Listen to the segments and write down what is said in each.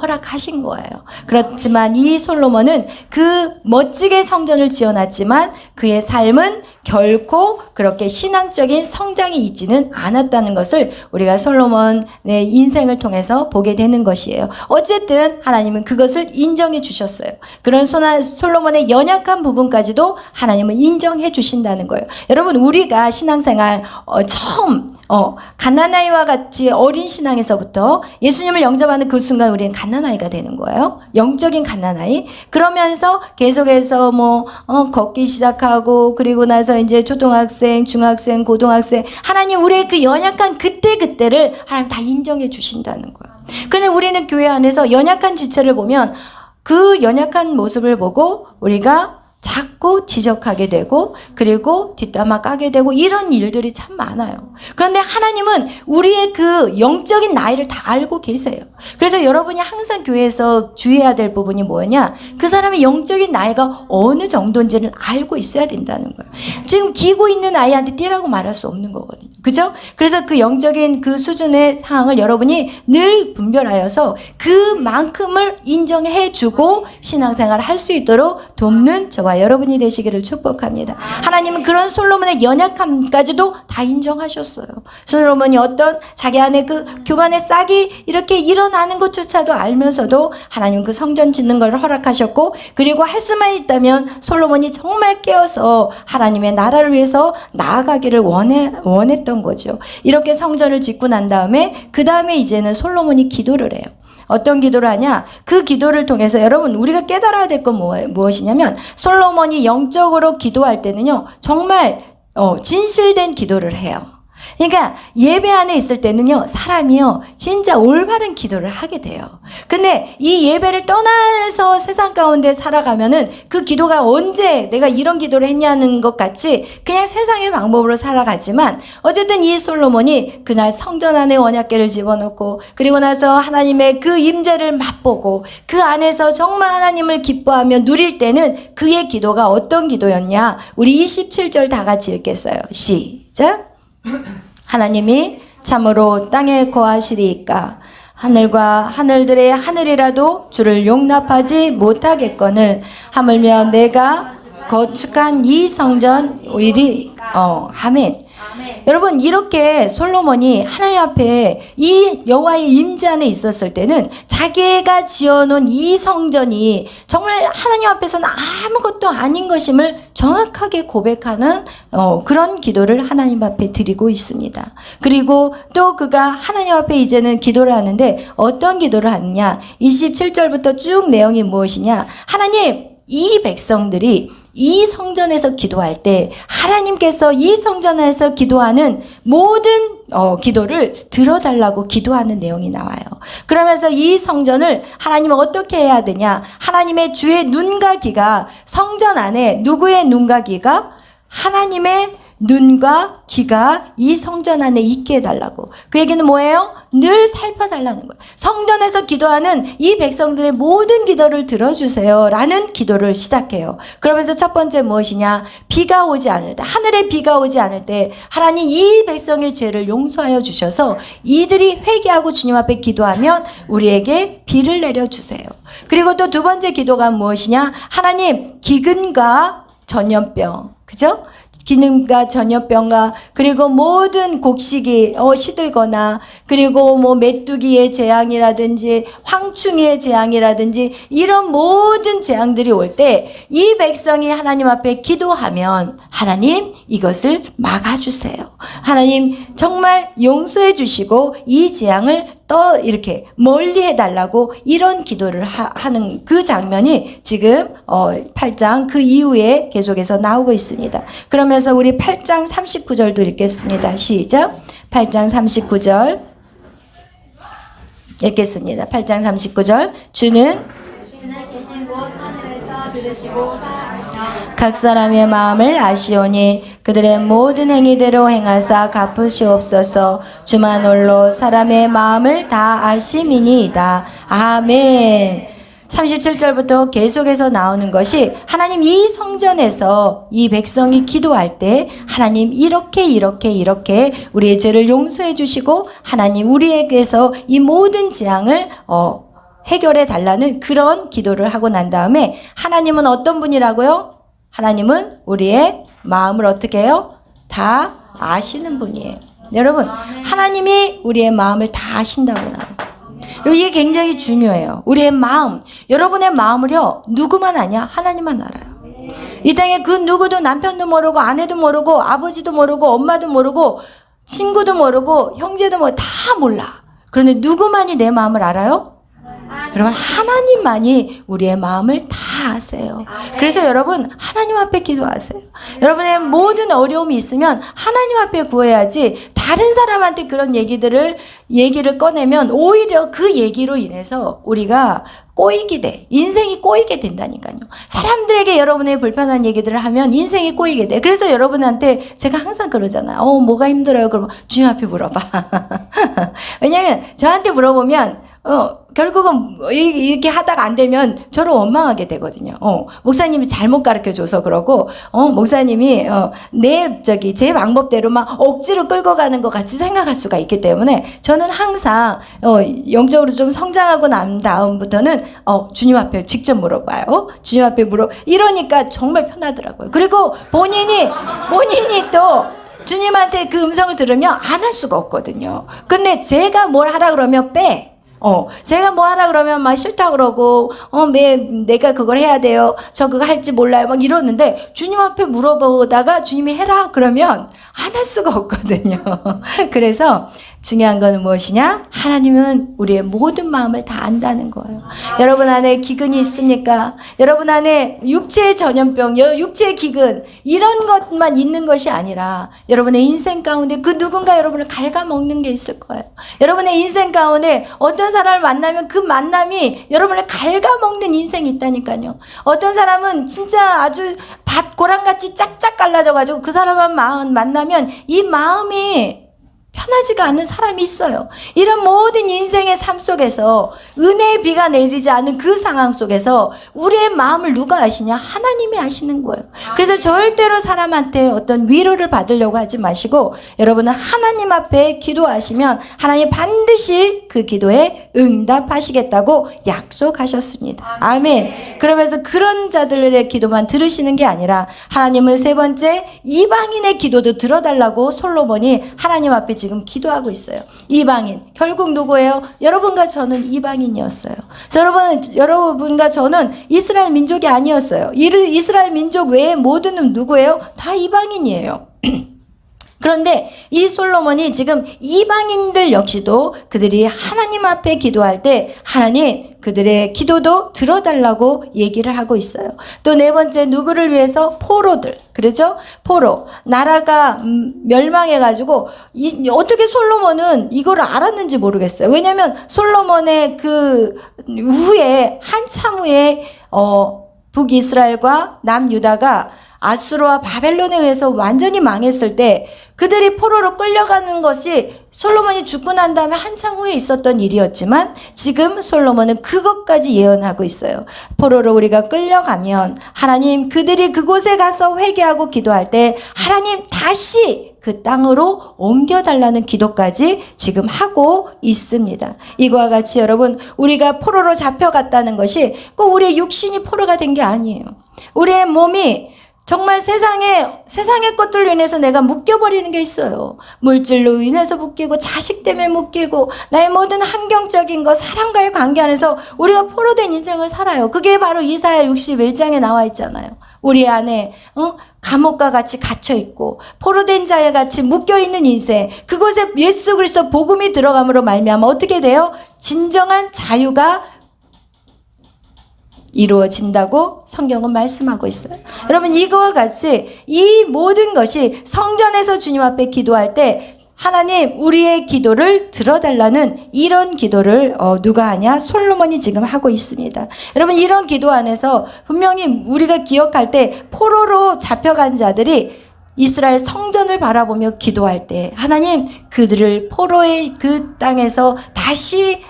허락하신 거예요. 그렇지만 이 솔로몬은 그 멋지게 성전을 지어놨지만 그의 삶은 결코 그렇게 신앙적인 성장이 있지는 않았다는 것을 우리가 솔로몬의 인생을 통해서 보게 되는 것이에요. 어쨌든 하나님은 그것을 인정해 주셨어요. 그런 솔로몬의 연약한 부분까지도 하나님은 인정해 주신다는 거예요. 여러분, 우리가 신앙생활 처음 갓난아이와 같이 어린 신앙에서부터 예수님을 영접하는 그 순간 우리는 갓난아이가 되는 거예요. 영적인 갓난아이. 그러면서 계속해서 걷기 시작하고, 그리고 나서 이제 초등학생, 중학생, 고등학생, 하나님 우리의 그 연약한 그때를 하나님 다 인정해 주신다는 거예요. 근데 우리는 교회 안에서 연약한 지체를 보면 그 연약한 모습을 보고 우리가 자꾸 지적하게 되고, 그리고 뒷담화 까게 되고, 이런 일들이 참 많아요. 그런데 하나님은 우리의 그 영적인 나이를 다 알고 계세요. 그래서 여러분이 항상 교회에서 주의해야 될 부분이 뭐냐? 그 사람의 영적인 나이가 어느 정도인지를 알고 있어야 된다는 거예요. 지금 기고 있는 아이한테 뛰라고 말할 수 없는 거거든요. 그죠? 그래서 그 영적인 그 수준의 상황을 여러분이 늘 분별하여서 그만큼을 인정해 주고 신앙생활을 할 수 있도록 돕는 저와 여러분이 되시기를 축복합니다. 하나님은 그런 솔로몬의 연약함까지도 다 인정하셨어요. 솔로몬이 어떤 자기 안에 그 교만의 싹이 이렇게 일어나는 것조차도 알면서도 하나님은 그 성전 짓는 걸 허락하셨고, 그리고 할 수만 있다면 솔로몬이 정말 깨어서 하나님의 나라를 위해서 나아가기를 원했던 거죠. 이렇게 성전을 짓고 난 다음에 그 다음에 이제는 솔로몬이 기도를 해요. 어떤 기도를 하냐? 그 기도를 통해서 여러분 우리가 깨달아야 될 건 무엇이냐면, 솔로몬이 영적으로 기도할 때는요 정말 진실된 기도를 해요. 그러니까 예배 안에 있을 때는요 사람이요 진짜 올바른 기도를 하게 돼요. 근데 이 예배를 떠나서 세상 가운데 살아가면은 그 기도가 언제 내가 이런 기도를 했냐는 것 같이 그냥 세상의 방법으로 살아가지만, 어쨌든 이 솔로몬이 그날 성전 안에 언약궤를 집어넣고, 그리고 나서 하나님의 그 임재를 맛보고 그 안에서 정말 하나님을 기뻐하며 누릴 때는 그의 기도가 어떤 기도였냐? 우리 27절 다 같이 읽겠어요. 시작. 하나님이 참으로 땅에 거하시리이까 하늘과 하늘들의 하늘이라도 주를 용납하지 못하겠거늘 하물며 내가 거축한 이 성전 오일이 아멘. 여러분, 이렇게 솔로몬이 하나님 앞에 이 여호와의 임재 안에 있었을 때는 자기가 지어놓은 이 성전이 정말 하나님 앞에서는 아무것도 아닌 것임을 정확하게 고백하는 그런 기도를 하나님 앞에 드리고 있습니다. 그리고 또 그가 하나님 앞에 이제는 기도를 하는데 어떤 기도를 하느냐? 27절부터 쭉 내용이 무엇이냐? 하나님, 이 백성들이 이 성전에서 기도할 때 하나님께서 이 성전에서 기도하는 모든 기도를 들어달라고 기도하는 내용이 나와요. 그러면서 이 성전을 하나님은 어떻게 해야 되냐? 하나님의 주의 눈과 귀가 성전 안에, 누구의 눈과 귀가? 하나님의 눈과 귀가 이 성전 안에 있게 해달라고. 그 얘기는 뭐예요? 늘 살펴달라는 거예요. 성전에서 기도하는 이 백성들의 모든 기도를 들어주세요 라는 기도를 시작해요. 그러면서 첫 번째 무엇이냐? 비가 오지 않을 때, 하늘에 비가 오지 않을 때 하나님 이 백성의 죄를 용서하여 주셔서 이들이 회개하고 주님 앞에 기도하면 우리에게 비를 내려주세요. 그리고 또 두 번째 기도가 무엇이냐? 하나님, 기근과 전염병, 그죠? 기능과 전염병과, 그리고 모든 곡식이 시들거나, 그리고 메뚜기의 재앙이라든지 황충의 재앙이라든지 이런 모든 재앙들이 올 때 이 백성이 하나님 앞에 기도하면 하나님 이것을 막아주세요. 하나님 정말 용서해 주시고 이 재앙을 이렇게 멀리 해달라고, 이런 기도를 하는 그 장면이 지금 8장 그 이후에 계속해서 나오고 있습니다. 그러면서 우리 8장 39절도 읽겠습니다. 시작. 8장 39절 읽겠습니다. 8장 39절. 주는 계신 곳 하늘에서 들으시고 각 사람의 마음을 아시오니 그들의 모든 행위대로 행하사 갚으시옵소서. 주만 홀로 사람의 마음을 다 아심이니이다. 아멘. 37절부터 계속해서 나오는 것이 하나님 이 성전에서 이 백성이 기도할 때 하나님 이렇게 우리의 죄를 용서해 주시고 하나님 우리에게서 이 모든 재앙을 해결해 달라는 그런 기도를 하고 난 다음에 하나님은 어떤 분이라고요? 하나님은 우리의 마음을 어떻게 해요? 다 아시는 분이에요. 여러분, 하나님이 우리의 마음을 다 아신다고 나와요. 그리고 이게 굉장히 중요해요. 우리의 마음, 여러분의 마음을요, 누구만 아냐? 하나님만 알아요. 이 땅에 그 누구도 남편도 모르고 아내도 모르고 아버지도 모르고 엄마도 모르고 친구도 모르고 형제도 모르고 다 몰라. 그런데 누구만이 내 마음을 알아요? 여러분, 하나님만이 우리의 마음을 다 아세요. 그래서 여러분, 하나님 앞에 기도하세요. 여러분의 모든 어려움이 있으면 하나님 앞에 구해야지, 다른 사람한테 그런 얘기를 꺼내면 오히려 그 얘기로 인해서 우리가 꼬이게 돼. 인생이 꼬이게 된다니까요. 사람들에게 여러분의 불편한 얘기들을 하면 인생이 꼬이게 돼. 그래서 여러분한테 제가 항상 그러잖아요. 뭐가 힘들어요? 그러면 주님 앞에 물어봐. 왜냐면 저한테 물어보면 결국은 이렇게 하다가 안 되면 저를 원망하게 되거든요. 목사님이 잘못 가르쳐줘서 그러고, 목사님이, 제 방법대로 막 억지로 끌고 가는 것 같이 생각할 수가 있기 때문에 저는 항상, 영적으로 좀 성장하고 난 다음부터는, 주님 앞에 직접 물어봐요. 주님 앞에 이러니까 정말 편하더라고요. 그리고 본인이 또 주님한테 그 음성을 들으면 안 할 수가 없거든요. 근데 제가 뭘 하라 그러면 빼. 제가 뭐 하라 그러면 막 싫다 그러고, 내가 그걸 해야 돼요. 저 그거 할지 몰라요. 막 이러는데, 주님 앞에 물어보다가 주님이 해라 그러면 안 할 수가 없거든요. 그래서 중요한 거는 무엇이냐? 하나님은 우리의 모든 마음을 다 안다는 거예요. 여러분 안에 기근이 있습니까? 여러분 안에 육체의 전염병, 육체의 기근, 이런 것만 있는 것이 아니라 여러분의 인생 가운데 그 누군가 여러분을 갉아먹는 게 있을 거예요. 여러분의 인생 가운데 어떤 사람을 만나면 그 만남이 여러분을 갉아먹는 인생이 있다니까요. 어떤 사람은 진짜 아주 고랑같이 짝짝 갈라져가지고 그 사람만 만나면 이 마음이 편하지가 않은 사람이 있어요. 이런 모든 인생의 삶 속에서 은혜의 비가 내리지 않은 그 상황 속에서 우리의 마음을 누가 아시냐? 하나님이 아시는 거예요. 그래서 절대로 사람한테 어떤 위로를 받으려고 하지 마시고 여러분은 하나님 앞에 기도하시면 하나님 반드시 그 기도에 응답하시겠다고 약속하셨습니다. 아멘. 그러면서 그런 자들의 기도만 들으시는 게 아니라 하나님은 세 번째 이방인의 기도도 들어달라고 솔로몬이 하나님 앞에 지금 기도하고 있어요. 이방인. 결국 누구예요? 여러분과 저는 이방인이었어요. 여러분과 저는 이스라엘 민족이 아니었어요. 이스라엘 민족 외에 모두는 누구예요? 다 이방인이에요. 그런데 이 솔로몬이 지금 이방인들 역시도 그들이 하나님 앞에 기도할 때 하나님 그들의 기도도 들어달라고 얘기를 하고 있어요. 또 네 번째 누구를 위해서? 포로들. 그렇죠? 포로. 나라가 멸망해가지고 어떻게 솔로몬은 이걸 알았는지 모르겠어요. 왜냐하면 솔로몬의 그 후에 한참 후에 북이스라엘과 남유다가 아수르와 바벨론에 의해서 완전히 망했을 때 그들이 포로로 끌려가는 것이 솔로몬이 죽고 난 다음에 한참 후에 있었던 일이었지만 지금 솔로몬은 그것까지 예언하고 있어요. 포로로 우리가 끌려가면 하나님 그들이 그곳에 가서 회개하고 기도할 때 하나님 다시 그 땅으로 옮겨달라는 기도까지 지금 하고 있습니다. 이거와 같이 여러분 우리가 포로로 잡혀갔다는 것이 꼭 우리의 육신이 포로가 된 게 아니에요. 우리의 몸이 정말 세상의 것들로 인해서 내가 묶여버리는 게 있어요. 물질로 인해서 묶이고 자식 때문에 묶이고 나의 모든 환경적인 것 사람과의 관계 안에서 우리가 포로된 인생을 살아요. 그게 바로 이사야 61장에 나와 있잖아요. 우리 안에 감옥과 같이 갇혀있고 포로된 자와 같이 묶여있는 인생 그곳에 예수 그리스도 복음이 들어감으로 말미암아 어떻게 돼요? 진정한 자유가 이루어진다고 성경은 말씀하고 있어요. 여러분 이거와 같이 이 모든 것이 성전에서 주님 앞에 기도할 때 하나님 우리의 기도를 들어달라는 이런 기도를 누가 하냐? 솔로몬이 지금 하고 있습니다. 여러분 이런 기도 안에서 분명히 우리가 기억할 때 포로로 잡혀간 자들이 이스라엘 성전을 바라보며 기도할 때 하나님 그들을 포로의 그 땅에서 다시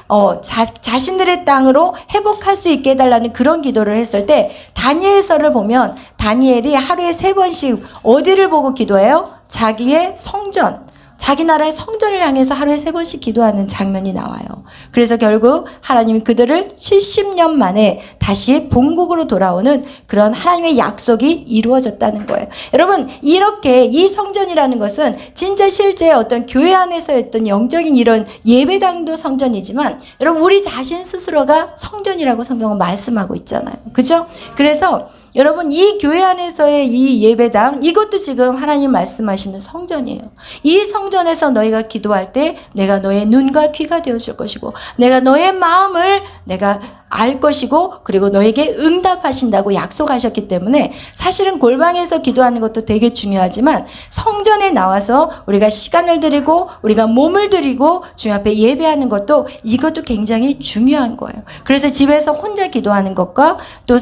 자신들의 땅으로 회복할 수 있게 해달라는 그런 기도를 했을 때 다니엘서를 보면 다니엘이 하루에 3번씩 어디를 보고 기도해요? 자기의 성전 자기 나라의 성전을 향해서 하루에 3번씩 기도하는 장면이 나와요. 그래서 결국 하나님이 그들을 70년 만에 다시 본국으로 돌아오는 그런 하나님의 약속이 이루어졌다는 거예요. 여러분, 이렇게 이 성전이라는 것은 진짜 실제 어떤 교회 안에서 했던 영적인 이런 예배당도 성전이지만 여러분, 우리 자신 스스로가 성전이라고 성경은 말씀하고 있잖아요. 그죠? 그래서 여러분, 이 교회 안에서의 이 예배당, 이것도 지금 하나님 말씀하시는 성전이에요. 이 성전에서 너희가 기도할 때 내가 너의 눈과 귀가 되어줄 것이고 내가 너의 마음을 내가 알 것이고 그리고 너에게 응답하신다고 약속하셨기 때문에 사실은 골방에서 기도하는 것도 되게 중요하지만 성전에 나와서 우리가 시간을 들이고 우리가 몸을 들이고 주님 앞에 예배하는 것도 이것도 굉장히 중요한 거예요. 그래서 집에서 혼자 기도하는 것과 또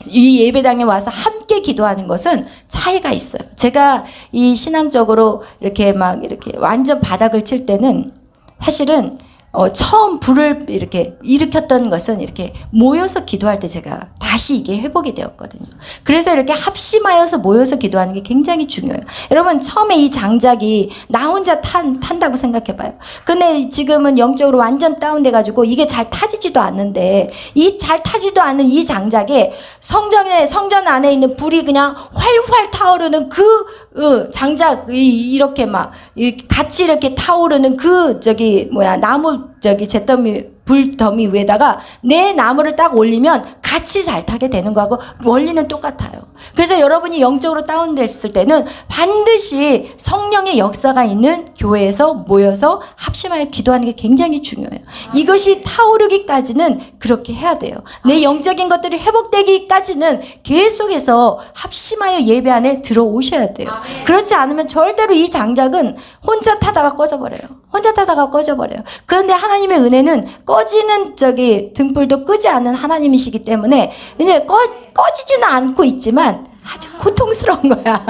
이 예배당에 와서 함께 기도하는 것은 차이가 있어요. 제가 이 신앙적으로 이렇게 막 이렇게 완전 바닥을 칠 때는 사실은 처음 불을 이렇게 일으켰던 것은 이렇게 모여서 기도할 때 제가 다시 이게 회복이 되었거든요. 그래서 이렇게 합심하여서 모여서 기도하는 게 굉장히 중요해요. 여러분, 처음에 이 장작이 나 혼자 탄다고 생각해봐요. 근데 지금은 영적으로 완전 다운돼가지고 이게 잘 타지지도 않는데 이 잘 타지도 않는 이 장작에 성전 안에 있는 불이 그냥 활활 타오르는 그 장작 이렇게 막 같이 이렇게 타오르는 나무 불더미 위에다가 내 나무를 딱 올리면 같이 잘 타게 되는 거하고 원리는 똑같아요. 그래서 여러분이 영적으로 다운됐을 때는 반드시 성령의 역사가 있는 교회에서 모여서 합심하여 기도하는 게 굉장히 중요해요. 이것이 타오르기까지는 그렇게 해야 돼요. 내 영적인 것들이 회복되기까지는 계속해서 합심하여 예배 안에 들어오셔야 돼요. 그렇지 않으면 절대로 이 장작은 혼자 타다가 꺼져버려요. 그런데 하나님의 은혜는 꺼지는 등불도 끄지 않는 하나님이시기 때문에 이제 꺼지지는 않고 있지만 아주 고통스러운 거야.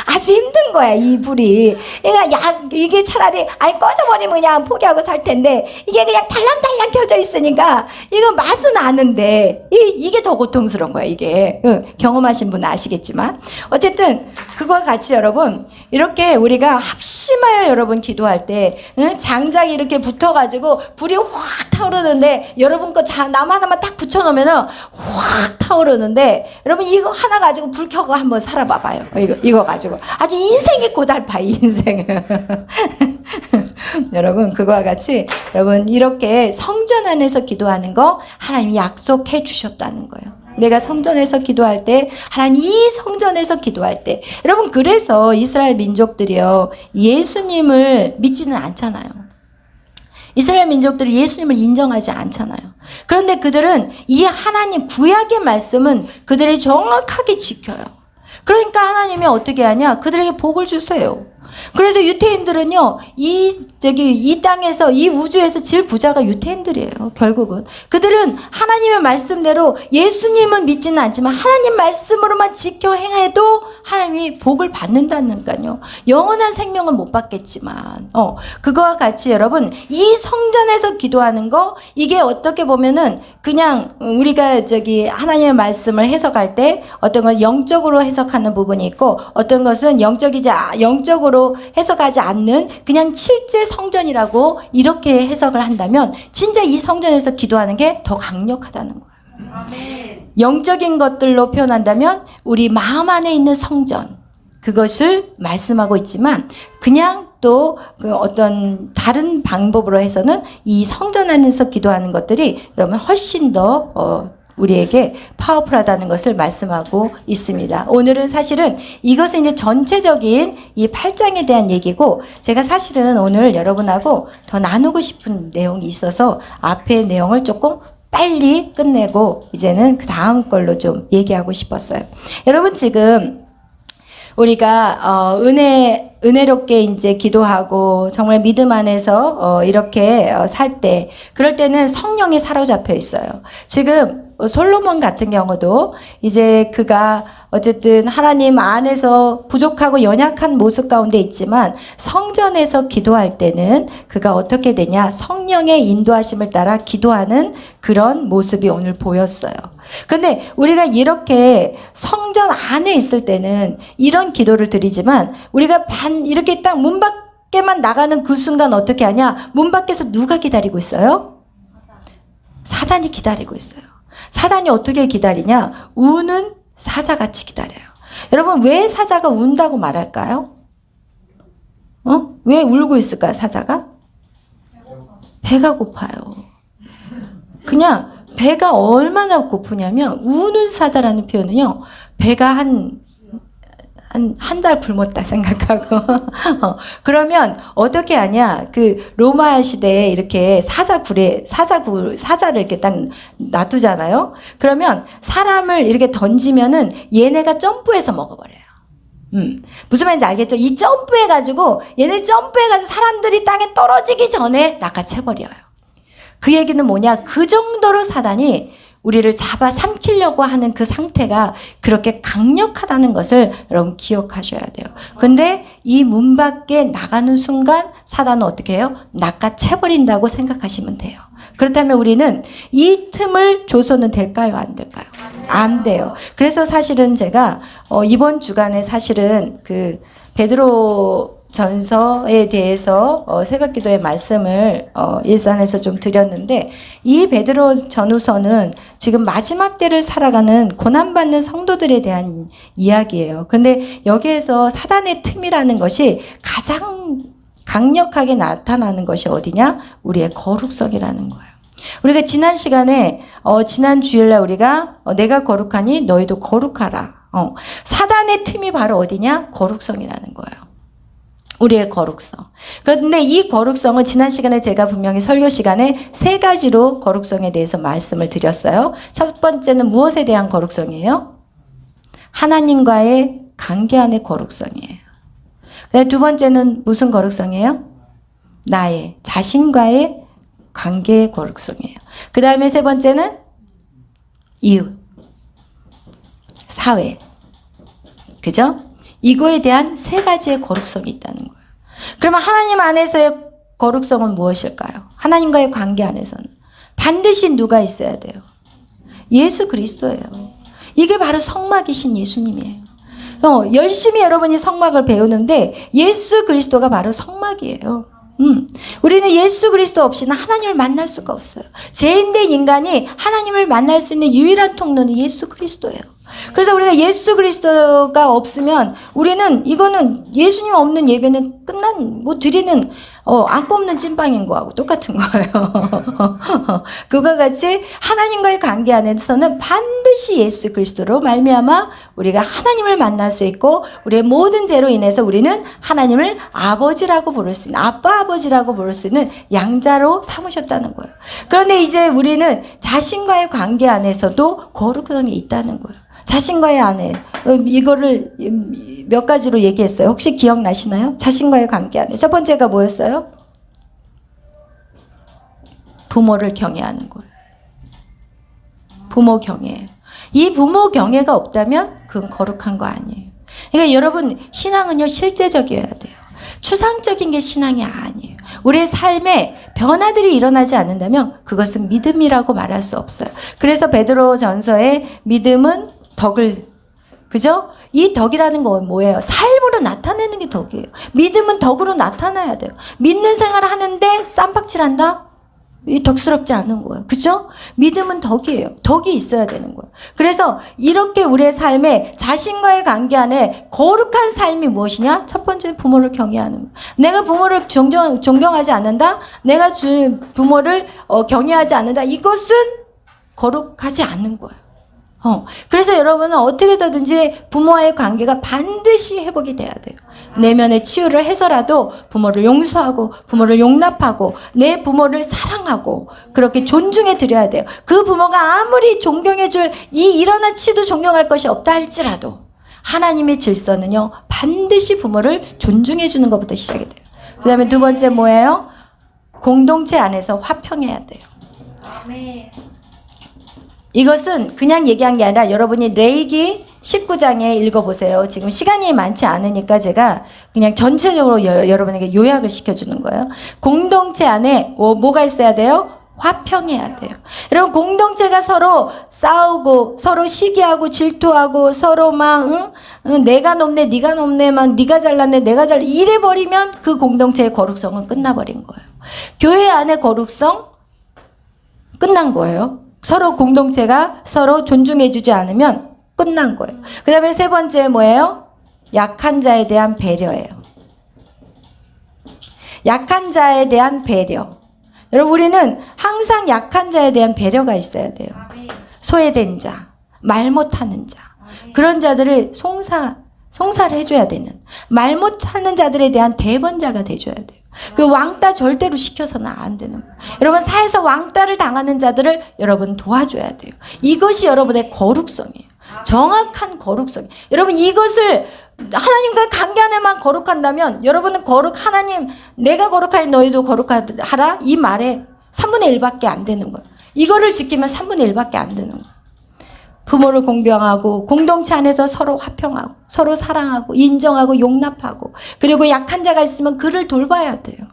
아주 힘든 거야, 이 불이. 그러니까 이게 차라리 꺼져버리면 그냥 포기하고 살 텐데 이게 그냥 달랑달랑 켜져 있으니까 이거 맛은 아는데 이게 더 고통스러운 거야, 이게. 경험하신 분 아시겠지만. 어쨌든 그거와 같이 여러분, 이렇게 우리가 합심하여 여러분 기도할 때 장작이 이렇게 붙어가지고 불이 확 타오르는데 여러분 거 나무 하나만 딱 붙여놓으면은 확 타오르는데 여러분 이거 하나 가지고 불 켜고 한번 살아봐봐요. 이거 가지고 아주 인생이 고달파, 인생. 여러분, 그거와 같이 여러분 이렇게 성전 안에서 기도하는 거 하나님이 약속해 주셨다는 거예요. 내가 성전에서 기도할 때, 하나님 이 성전에서 기도할 때, 여러분, 그래서 이스라엘 민족들이요, 예수님을 믿지는 않잖아요. 이스라엘 민족들이 예수님을 인정하지 않잖아요. 그런데 그들은 이 하나님 구약의 말씀은 그들이 정확하게 지켜요. 그러니까 하나님이 어떻게 하냐? 그들에게 복을 주세요. 그래서 유태인들은요, 이 땅에서, 이 우주에서 제일 부자가 유태인들이에요, 결국은. 그들은 하나님의 말씀대로 예수님은 믿지는 않지만 하나님 말씀으로만 지켜 행해도 하나님이 복을 받는다니까요. 영원한 생명은 못 받겠지만, 그거와 같이 여러분, 이 성전에서 기도하는 거, 이게 어떻게 보면은 그냥 우리가 하나님의 말씀을 해석할 때 어떤 건 영적으로 해석하는 부분이 있고 어떤 것은 영적으로 해석하지 않는 그냥 실제 성전이라고 이렇게 해석을 한다면 진짜 이 성전에서 기도하는 게 더 강력하다는 거예요. 아멘. 영적인 것들로 표현한다면 우리 마음 안에 있는 성전, 그것을 말씀하고 있지만 그냥 또 어떤 다른 방법으로 해서는 이 성전 안에서 기도하는 것들이 여러분 훨씬 더 우리에게 파워풀하다는 것을 말씀하고 있습니다. 오늘은 사실은 이것은 이제 전체적인 이 8장에 대한 얘기고, 제가 사실은 오늘 여러분하고 더 나누고 싶은 내용이 있어서 앞에 내용을 조금 빨리 끝내고 이제는 그 다음 걸로 좀 얘기하고 싶었어요. 여러분, 지금 우리가 은혜롭게 이제 기도하고 정말 믿음 안에서 이렇게 살 때, 그럴 때는 성령이 사로잡혀 있어요. 지금 솔로몬 같은 경우도 이제 그가 어쨌든 하나님 안에서 부족하고 연약한 모습 가운데 있지만 성전에서 기도할 때는 그가 어떻게 되냐? 성령의 인도하심을 따라 기도하는 그런 모습이 오늘 보였어요. 근데 우리가 이렇게 성전 안에 있을 때는 이런 기도를 드리지만 우리가 이렇게 딱 문 밖에만 나가는 그 순간 어떻게 하냐? 문 밖에서 누가 기다리고 있어요? 사단이 기다리고 있어요. 사단이 어떻게 기다리냐? 우는 사자같이 기다려요. 여러분, 왜 사자가 운다고 말할까요? 왜 울고 있을까요, 사자가? 배가 고파요. 그냥 배가 얼마나 고프냐면 우는 사자라는 표현은요. 배가 한 달 굶었다 생각하고 그러면 어떻게 하냐? 그 로마 시대에 이렇게 사자를 이렇게 딱 놔두잖아요. 그러면 사람을 이렇게 던지면은 얘네가 점프해서 먹어버려요. 무슨 말인지 알겠죠? 이 점프해가지고 얘네 점프해가지고 사람들이 땅에 떨어지기 전에 낚아채버려요. 그 얘기는 뭐냐? 그 정도로 사단이 우리를 잡아 삼키려고 하는 그 상태가 그렇게 강력하다는 것을 여러분 기억하셔야 돼요. 근데 이 문 밖에 나가는 순간 사단은 어떻게 해요? 낚아채버린다고 생각하시면 돼요. 그렇다면 우리는 이 틈을 줘서는 될까요? 안 될까요? 안 돼요. 그래서 사실은 제가 이번 주간에 사실은 그 베드로 전서에 대해서 새벽 기도의 말씀을 일산에서 좀 드렸는데 이 베드로 전후서는 지금 마지막 때를 살아가는 고난받는 성도들에 대한 이야기예요. 그런데 여기에서 사단의 틈이라는 것이 가장 강력하게 나타나는 것이 어디냐? 우리의 거룩성이라는 거예요. 우리가 지난 시간에 지난 주일날 우리가 내가 거룩하니 너희도 거룩하라. 사단의 틈이 바로 어디냐? 거룩성이라는 거예요. 우리의 거룩성. 그런데 이 거룩성은 지난 시간에 제가 분명히 설교 시간에 3가지로 거룩성에 대해서 말씀을 드렸어요. 첫 번째는 무엇에 대한 거룩성이에요? 하나님과의 관계 안의 거룩성이에요. 두 번째는 무슨 거룩성이에요? 나의 자신과의 관계의 거룩성이에요. 그 다음에 세 번째는 이웃, 사회. 그죠? 이거에 대한 3가지의 거룩성이 있다는 거예요. 그러면 하나님 안에서의 거룩성은 무엇일까요? 하나님과의 관계 안에서는 반드시 누가 있어야 돼요? 예수 그리스도예요. 이게 바로 성막이신 예수님이에요. 열심히 여러분이 성막을 배우는데 예수 그리스도가 바로 성막이에요. 우리는 예수 그리스도 없이는 하나님을 만날 수가 없어요. 죄인된 인간이 하나님을 만날 수 있는 유일한 통로는 예수 그리스도예요. 그래서 우리가 예수 그리스도가 없으면 우리는 이거는 예수님 없는 예배는 드리는 안고 없는 찐빵인 거하고 똑같은 거예요. 그와 같이 하나님과의 관계 안에서는 반드시 예수 그리스도로 말미암아 우리가 하나님을 만날 수 있고 우리의 모든 죄로 인해서 우리는 하나님을 아버지라고 부를 수 있는 아빠 아버지라고 부를 수 있는 양자로 삼으셨다는 거예요. 그런데 이제 우리는 자신과의 관계 안에서도 거룩성이 있다는 거예요. 자신과의 안에 이거를 몇 가지로 얘기했어요. 혹시 기억나시나요? 자신과의 관계 안에 첫 번째가 뭐였어요? 부모를 경외하는 거예요. 부모 경외예요. 이 부모 경외가 없다면 그건 거룩한 거 아니에요. 그러니까 여러분 신앙은요 실제적이어야 돼요. 추상적인 게 신앙이 아니에요. 우리의 삶에 변화들이 일어나지 않는다면 그것은 믿음이라고 말할 수 없어요. 그래서 베드로 전서의 믿음은 그죠? 이 덕이라는 건 뭐예요? 삶으로 나타내는 게 덕이에요. 믿음은 덕으로 나타나야 돼요. 믿는 생활을 하는데 쌈박질한다? 이 덕스럽지 않은 거예요. 그죠? 믿음은 덕이에요. 덕이 있어야 되는 거예요. 그래서 이렇게 우리의 삶에 자신과의 관계 안에 거룩한 삶이 무엇이냐? 첫 번째는 부모를 경외하는 거예요. 내가 부모를 존경하지 않는다? 내가 부모를 경외하지 않는다? 이것은 거룩하지 않는 거예요. 그래서 여러분은 어떻게 해서든지 부모와의 관계가 반드시 회복이 돼야 돼요. 내면의 치유를 해서라도 부모를 용서하고 부모를 용납하고 내 부모를 사랑하고 그렇게 존중해 드려야 돼요. 그 부모가 아무리 존경해 이 일어난 치도 존경할 것이 없다 할지라도 하나님의 질서는요 반드시 부모를 존중해 주는 것부터 시작이 돼요. 그 다음에 두 번째 뭐예요? 공동체 안에서 화평해야 돼요. 아멘. 이것은 그냥 얘기한 게 아니라 여러분이 레위기 19장에 읽어보세요. 지금 시간이 많지 않으니까 제가 그냥 전체적으로 여러분에게 요약을 시켜주는 거예요. 공동체 안에 뭐가 있어야 돼요? 화평해야 돼요. 여러분 공동체가 서로 싸우고 서로 시기하고 질투하고 서로 막 내가 높네 네가 높네 막 네가 잘났네 내가 잘났네 이래버리면 그 공동체의 거룩성은 끝나버린 거예요. 교회 안의 거룩성 끝난 거예요. 서로 공동체가 서로 존중해주지 않으면 끝난 거예요. 그 다음에 세 번째 뭐예요? 약한 자에 대한 배려예요. 약한 자에 대한 배려. 여러분 우리는 항상 약한 자에 대한 배려가 있어야 돼요. 소외된 자, 말 못하는 자, 그런 자들을 송사를 해줘야 되는, 말 못하는 자들에 대한 대번자가 돼줘야 돼요. 그리고 왕따 절대로 시켜서는 안 되는 거예요. 여러분 사회에서 왕따를 당하는 자들을 여러분 도와줘야 돼요. 이것이 여러분의 거룩성이에요. 정확한 거룩성. 여러분 이것을 하나님과 관계 안에만 거룩한다면 여러분은 하나님 내가 거룩하니 너희도 거룩하라 이 말에 3분의 1밖에 안 되는 거예요. 이거를 지키면 3분의 1밖에 안 되는 거예요. 부모를 공경하고 공동체 안에서 서로 화평하고 서로 사랑하고 인정하고 용납하고 그리고 약한 자가 있으면 그를 돌봐야 돼요.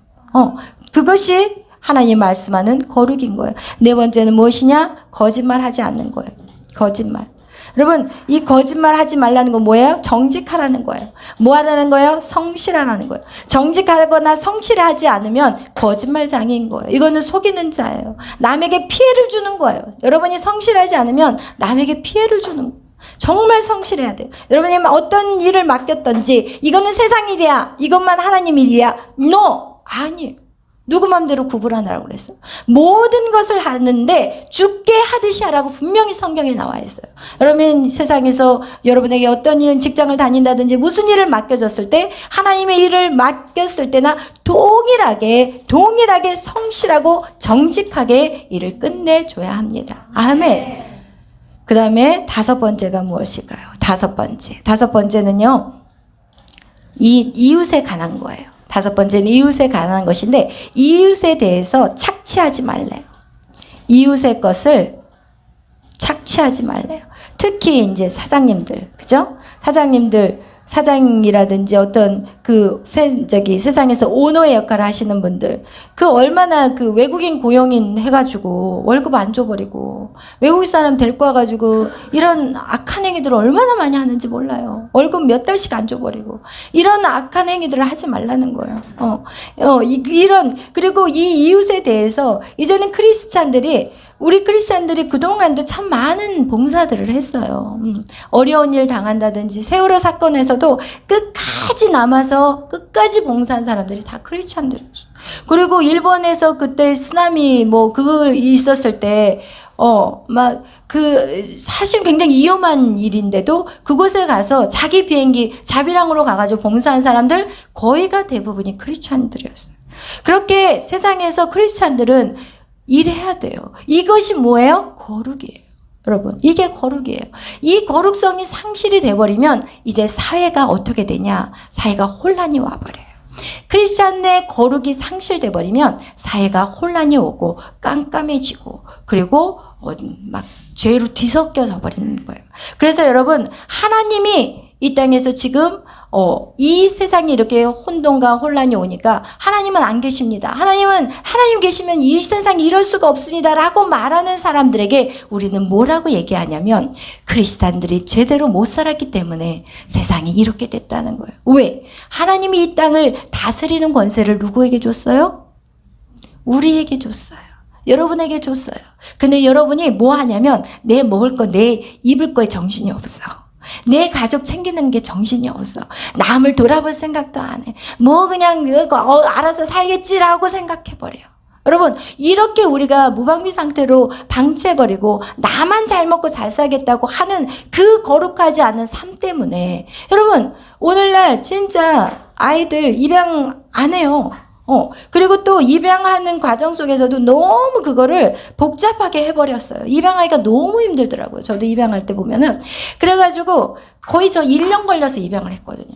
그것이 하나님 말씀하는 거룩인 거예요. 네 번째는 무엇이냐? 거짓말하지 않는 거예요. 거짓말. 여러분 이 거짓말 하지 말라는 건 뭐예요? 정직하라는 거예요. 뭐 하라는 거예요? 성실하라는 거예요. 정직하거나 성실하지 않으면 거짓말장애인 거예요. 이거는 속이는 자예요. 남에게 피해를 주는 거예요. 여러분이 성실하지 않으면 남에게 피해를 주는 거예요. 정말 성실해야 돼요. 여러분이 어떤 일을 맡겼던지 이거는 세상 일이야 이것만 하나님 일이야 No! 아니에요. 누구 맘대로 구분하라고 그랬어요? 모든 것을 하는데 죽게 하듯이 하라고 분명히 성경에 나와 있어요. 여러분 세상에서 여러분에게 어떤 일 직장을 다닌다든지 무슨 일을 맡겨졌을 때 하나님의 일을 맡겼을 때나 동일하게 성실하고 정직하게 일을 끝내줘야 합니다. 아멘. 그 다음에 다섯 번째가 무엇일까요? 다섯 번째는요 이 이웃에 관한 거예요. 다섯 번째는 이웃에 관한 것인데 이웃에 대해서 착취하지 말래요. 이웃의 것을 착취하지 말래요. 특히 이제 사장님들, 그죠? 사장이라든지 어떤 세상에서 오너의 역할을 하시는 분들, 얼마나 외국인 고용인 해가지고 월급 안 줘버리고, 외국 사람 데리고 와가지고 이런 악한 행위들을 얼마나 많이 하는지 몰라요. 월급 몇 달씩 안 줘버리고. 이런 악한 행위들을 하지 말라는 거예요. 그리고 이 이웃에 대해서 이제는 우리 크리스찬들이 그동안도 참 많은 봉사들을 했어요. 어려운 일 당한다든지 세월호 사건에서도 끝까지 남아서 끝까지 봉사한 사람들이 다 크리스찬들이었어요. 그리고 일본에서 그때 쓰나미 그거 있었을 때 사실 굉장히 위험한 일인데도 그곳에 가서 자기 비행기 자비랑으로 가가지고 봉사한 사람들 거의가 대부분이 크리스찬들이었어요. 그렇게 세상에서 크리스찬들은 일해야 돼요. 이것이 뭐예요? 거룩이에요. 여러분 이게 거룩이에요. 이 거룩성이 상실이 돼버리면 이제 사회가 어떻게 되냐? 사회가 혼란이 와버려요. 크리스찬의 거룩이 상실돼 버리면 사회가 혼란이 오고 깜깜해지고 그리고 막 죄로 뒤섞여져 버리는 거예요. 그래서 여러분 하나님이 이 땅에서 지금 이 세상에 이렇게 혼돈과 혼란이 오니까 하나님은 안 계십니다. 하나님 계시면 이 세상이 이럴 수가 없습니다. 라고 말하는 사람들에게 우리는 뭐라고 얘기하냐면 크리스찬들이 제대로 못 살았기 때문에 세상이 이렇게 됐다는 거예요. 왜? 하나님이 이 땅을 다스리는 권세를 누구에게 줬어요? 우리에게 줬어요. 여러분에게 줬어요. 근데 여러분이 뭐 하냐면 내 먹을 거, 내 입을 거에 정신이 없어. 내 가족 챙기는 게 정신이 없어. 남을 돌아볼 생각도 안 해. 그냥 알아서 살겠지라고 생각해버려요. 여러분 이렇게 우리가 무방비 상태로 방치해버리고 나만 잘 먹고 잘 살겠다고 하는 그 거룩하지 않은 삶 때문에 여러분 오늘날 진짜 아이들 입양 안 해요. 그리고 또 입양하는 과정 속에서도 너무 그거를 복잡하게 해버렸어요. 입양하기가 너무 힘들더라고요. 저도 입양할 때 보면은. 그래가지고 거의 저 1년 걸려서 입양을 했거든요.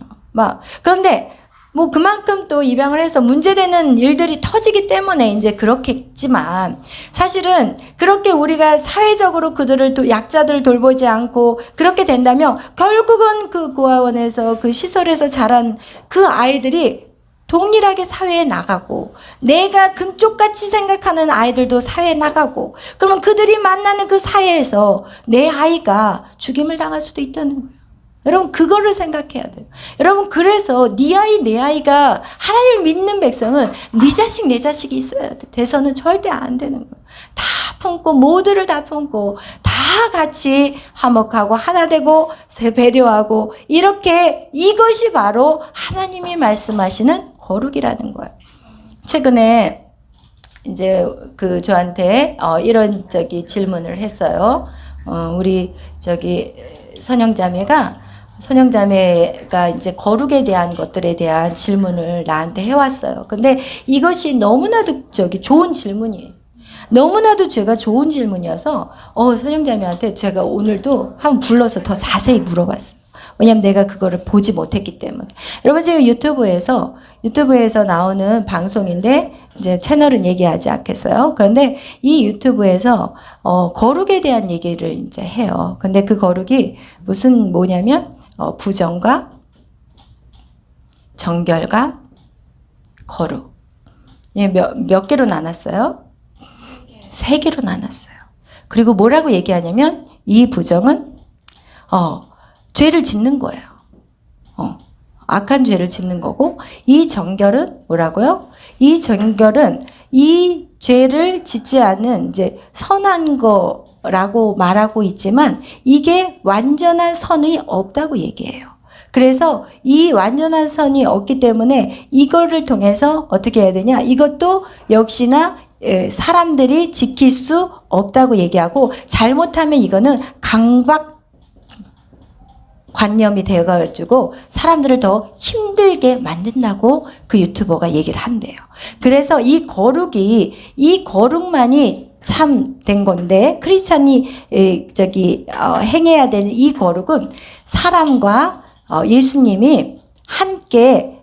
그런데 뭐 그만큼 또 입양을 해서 문제되는 일들이 터지기 때문에 이제 그렇겠지만 사실은 그렇게 우리가 사회적으로 그들을 또 약자들을 돌보지 않고 그렇게 된다면 결국은 그 고아원에서 그 시설에서 자란 그 아이들이 동일하게 사회에 나가고 내가 금쪽같이 생각하는 아이들도 사회에 나가고 그러면 그들이 만나는 그 사회에서 내 아이가 죽임을 당할 수도 있다는 거예요. 여러분 그거를 생각해야 돼요. 여러분 그래서 네 아이 내 아이가 하나님을 믿는 백성은 네 자식 내 자식이 있어야 돼. 돼서는 절대 안 되는 거예요. 다 품고 모두를 다 품고 다 같이 화목하고 하나 되고 배려하고 이렇게 이것이 바로 하나님이 말씀하시는 거룩이라는 거예요. 최근에 이제 그 저한테 이런 질문을 했어요. 우리 선영자매가 이제 거룩에 대한 것들에 대한 질문을 나한테 해왔어요. 근데 이것이 너무나도 좋은 질문이에요. 너무나도 제가 좋은 질문이어서 선영자매한테 제가 오늘도 한번 불러서 더 자세히 물어봤어요. 왜냐면 내가 그거를 보지 못했기 때문에. 여러분 지금 유튜브에서 나오는 방송인데 이제 채널은 얘기하지 않겠어요. 그런데 이 유튜브에서 거룩에 대한 얘기를 이제 해요. 근데 그 거룩이 뭐냐면 부정과 정결과 거룩. 몇 개로 나눴어요? 3개로 나눴어요. 그리고 뭐라고 얘기하냐면 이 부정은 죄를 짓는 거예요. 악한 죄를 짓는 거고 이 정결은 뭐라고요? 이 정결은 이 죄를 짓지 않은 이제 선한 거라고 말하고 있지만 이게 완전한 선이 없다고 얘기해요. 그래서 이 완전한 선이 없기 때문에 이거를 통해서 어떻게 해야 되냐? 이것도 역시나 사람들이 지킬 수 없다고 얘기하고 잘못하면 이거는 강박 관념이 되어가지고 사람들을 더 힘들게 만든다고 그 유튜버가 얘기를 한대요. 그래서 이 거룩만이 참 된 건데 크리스찬이 행해야 되는 이 거룩은 사람과 예수님이 함께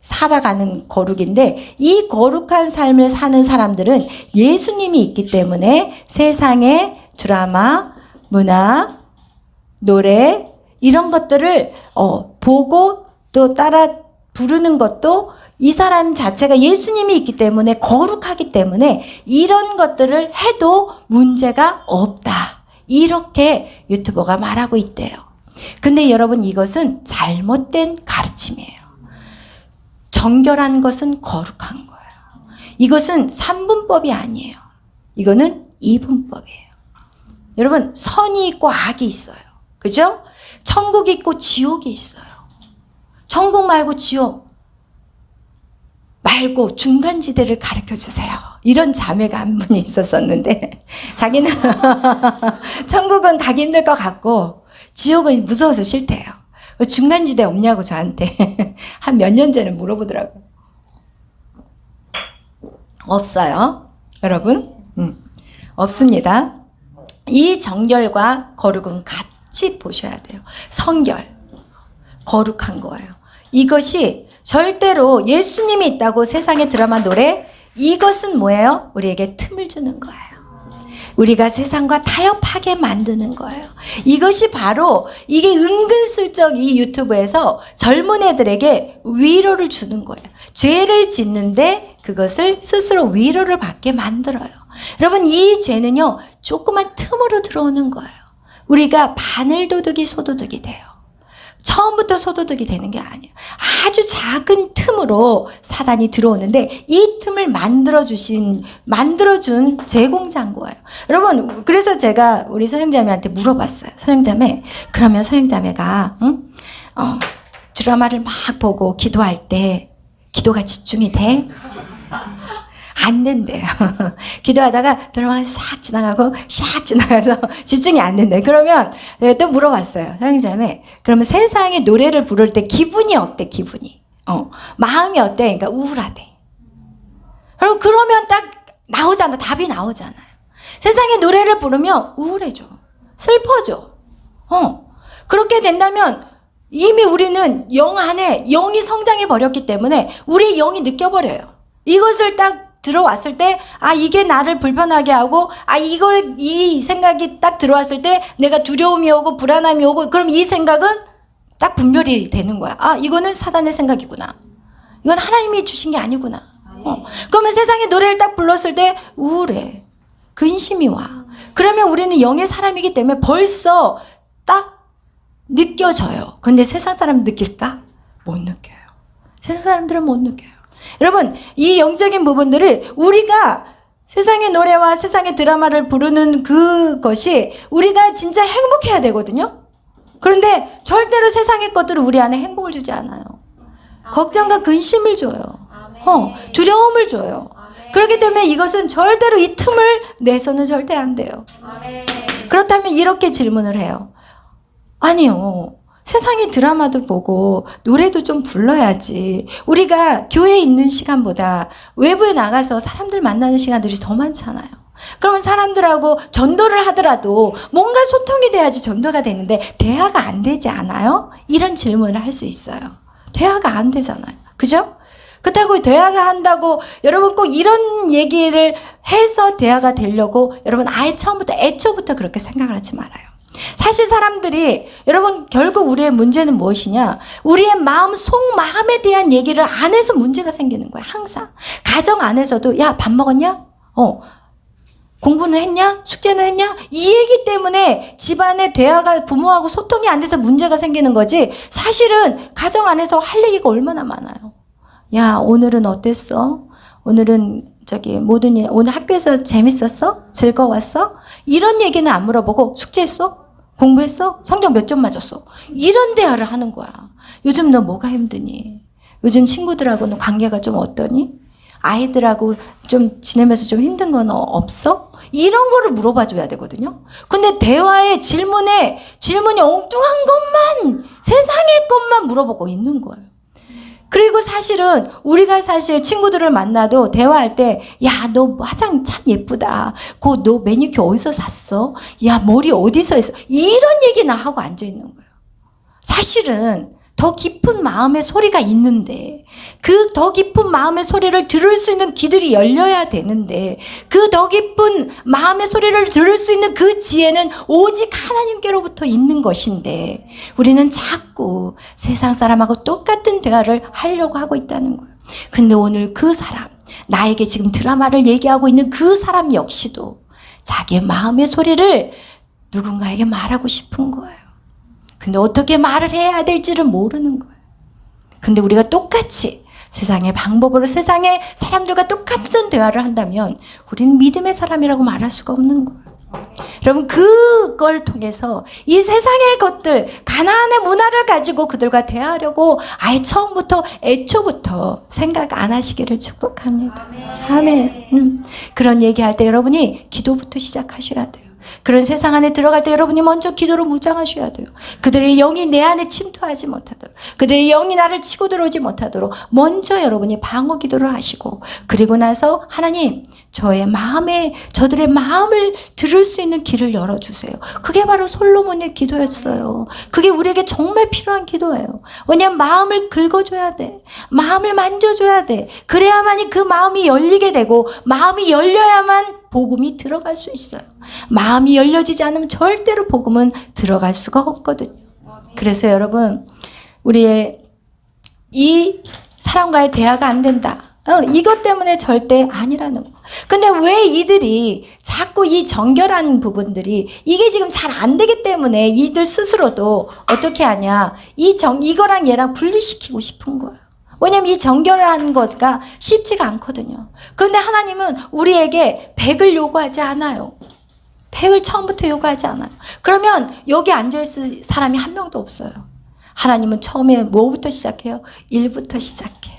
살아가는 거룩인데 이 거룩한 삶을 사는 사람들은 예수님이 있기 때문에 세상의 드라마, 문화, 노래 이런 것들을 보고 또 따라 부르는 것도 이 사람 자체가 예수님이 있기 때문에 거룩하기 때문에 이런 것들을 해도 문제가 없다. 이렇게 유튜버가 말하고 있대요. 근데 여러분 이것은 잘못된 가르침이에요. 정결한 것은 거룩한 거예요. 이것은 3분법이 아니에요. 이거는 2분법이에요. 여러분 선이 있고 악이 있어요. 그죠? 천국이 있고 지옥이 있어요. 천국 말고 지옥 말고 중간지대를 가르쳐 주세요. 이런 자매가 한 분이 있었었는데 자기는 천국은 가기 힘들 것 같고 지옥은 무서워서 싫대요. 중간지대 없냐고 저한테 한 몇 년 전에 물어보더라고요. 없어요. 여러분 없습니다. 이 정결과 거룩은 같이 보셔야 돼요. 성결, 거룩한 거예요. 이것이 절대로 예수님이 있다고 세상에 드라마 노래 이것은 뭐예요? 우리에게 틈을 주는 거예요. 우리가 세상과 타협하게 만드는 거예요. 이것이 바로 이게 은근슬쩍 이 유튜브에서 젊은 애들에게 위로를 주는 거예요. 죄를 짓는데 그것을 스스로 위로를 받게 만들어요. 여러분 이 죄는요 조그만 틈으로 들어오는 거예요. 우리가 바늘도둑이 소도둑이 돼요. 처음부터 소도둑이 되는 게 아니에요. 아주 작은 틈으로 사단이 들어오는데 이 틈을 만들어준 제공자인 거예요. 여러분 그래서 제가 우리 선영자매한테 물어봤어요. 선영자매 그러면 선영자매가 드라마를 막 보고 기도할 때 기도가 집중이 돼? 안 된대요. 기도하다가 드라마가 싹 지나가서 집중이 안 된대요. 그러면 또 물어봤어요. 선생님자매 그러면 세상에 노래를 부를 때 기분이 어때? 기분이 마음이 어때? 그러니까 우울하대. 그러면 딱 나오잖아. 답이 나오잖아요. 세상에 노래를 부르면 우울해져. 슬퍼져. 그렇게 된다면 이미 우리는 영 안에 영이 성장해 버렸기 때문에 우리의 영이 느껴버려요. 이것을 딱 들어왔을 때, 아, 이게 나를 불편하게 하고, 아, 이 생각이 딱 들어왔을 때 내가 두려움이 오고 불안함이 오고, 그럼 이 생각은 딱 분별이 되는 거야. 아, 이거는 사단의 생각이구나. 이건 하나님이 주신 게 아니구나. 그러면 세상에 노래를 딱 불렀을 때 우울해. 근심이 와. 그러면 우리는 영의 사람이기 때문에 벌써 딱 느껴져요. 근데 세상 사람 느낄까? 못 느껴요. 세상 사람들은 못 느껴요. 여러분, 이 영적인 부분들을 우리가 세상의 노래와 세상의 드라마를 부르는 그것이 우리가 진짜 행복해야 되거든요. 그런데 절대로 세상의 것들은 우리 안에 행복을 주지 않아요. 걱정과 근심을 줘요. 두려움을 줘요. 그렇기 때문에 이것은 절대로 이 틈을 내서는 절대 안 돼요. 그렇다면 이렇게 질문을 해요. 아니요. 세상의 드라마도 보고 노래도 좀 불러야지. 우리가 교회에 있는 시간보다 외부에 나가서 사람들 만나는 시간들이 더 많잖아요. 그러면 사람들하고 전도를 하더라도 뭔가 소통이 돼야지 전도가 되는데 대화가 안 되지 않아요? 이런 질문을 할 수 있어요. 대화가 안 되잖아요. 그죠? 그렇다고 대화를 한다고 여러분 꼭 이런 얘기를 해서 대화가 되려고 여러분 아예 처음부터 애초부터 그렇게 생각을 하지 말아요. 사실 사람들이 여러분 결국 우리의 문제는 무엇이냐? 우리의 마음 속마음에 대한 얘기를 안 해서 문제가 생기는 거야. 항상 가정 안에서도 야, 밥 먹었냐? 공부는 했냐? 숙제는 했냐? 이 얘기 때문에 집안의 대화가 부모하고 소통이 안 돼서 문제가 생기는 거지. 사실은 가정 안에서 할 얘기가 얼마나 많아요. 야, 오늘은 어땠어? 오늘은 모든 일, 오늘 학교에서 재밌었어? 즐거웠어? 이런 얘기는 안 물어보고 숙제했어? 공부했어? 성적 몇 점 맞았어? 이런 대화를 하는 거야. 요즘 너 뭐가 힘드니? 요즘 친구들하고는 관계가 좀 어떠니? 아이들하고 좀 지내면서 좀 힘든 건 없어? 이런 거를 물어봐 줘야 되거든요. 근데 대화의 질문이 엉뚱한 것만, 세상의 것만 물어보고 있는 거예요. 그리고 사실은 우리가 사실 친구들을 만나도 대화할 때, 야, 너 화장 참 예쁘다. 너 매니큐어 어디서 샀어? 야, 머리 어디서 했어? 이런 얘기나 하고 앉아 있는 거예요. 사실은 더 깊은 마음의 소리가 있는데, 그 더 깊은 마음의 소리를 들을 수 있는 귀들이 열려야 되는데, 그 더 깊은 마음의 소리를 들을 수 있는 그 지혜는 오직 하나님께로부터 있는 것인데, 우리는 자꾸 세상 사람하고 똑같은 대화를 하려고 하고 있다는 거예요. 근데 오늘 그 사람, 나에게 지금 드라마를 얘기하고 있는 그 사람 역시도 자기의 마음의 소리를 누군가에게 말하고 싶은 거예요. 근데 어떻게 말을 해야 될지를 모르는 거예요. 근데 우리가 똑같이 세상의 방법으로 세상의 사람들과 똑같은 대화를 한다면 우리는 믿음의 사람이라고 말할 수가 없는 거예요. 여러분, 그걸 통해서 이 세상의 것들, 가나안의 문화를 가지고 그들과 대화하려고 아예 처음부터 애초부터 생각 안 하시기를 축복합니다. 아멘. 그런 얘기할 때 여러분이 기도부터 시작하셔야 돼요. 그런 세상 안에 들어갈 때 여러분이 먼저 기도로 무장하셔야 돼요. 그들의 영이 내 안에 침투하지 못하도록, 그들의 영이 나를 치고 들어오지 못하도록 먼저 여러분이 방어 기도를 하시고, 그리고 나서 하나님, 저들의 마음을 들을 수 있는 길을 열어주세요. 그게 바로 솔로몬의 기도였어요. 그게 우리에게 정말 필요한 기도예요. 왜냐하면 마음을 긁어줘야 돼. 마음을 만져줘야 돼. 그래야만이 그 마음이 열리게 되고, 마음이 열려야만 복음이 들어갈 수 있어요. 마음이 열려지지 않으면 절대로 복음은 들어갈 수가 없거든요. 그래서 여러분, 우리의 이 사람과의 대화가 안 된다. 이것 때문에 절대 아니라는 거. 근데 왜 이들이 자꾸 이 정결한 부분들이 이게 지금 잘 안 되기 때문에 이들 스스로도 어떻게 하냐. 이거랑 얘랑 분리시키고 싶은 거예요. 왜냐면 이 정결한 것가 쉽지가 않거든요. 그런데 하나님은 우리에게 100을 요구하지 않아요. 100을 처음부터 요구하지 않아요. 그러면 여기 앉아있을 사람이 한 명도 없어요. 하나님은 처음에 뭐부터 시작해요? 1부터 시작해요.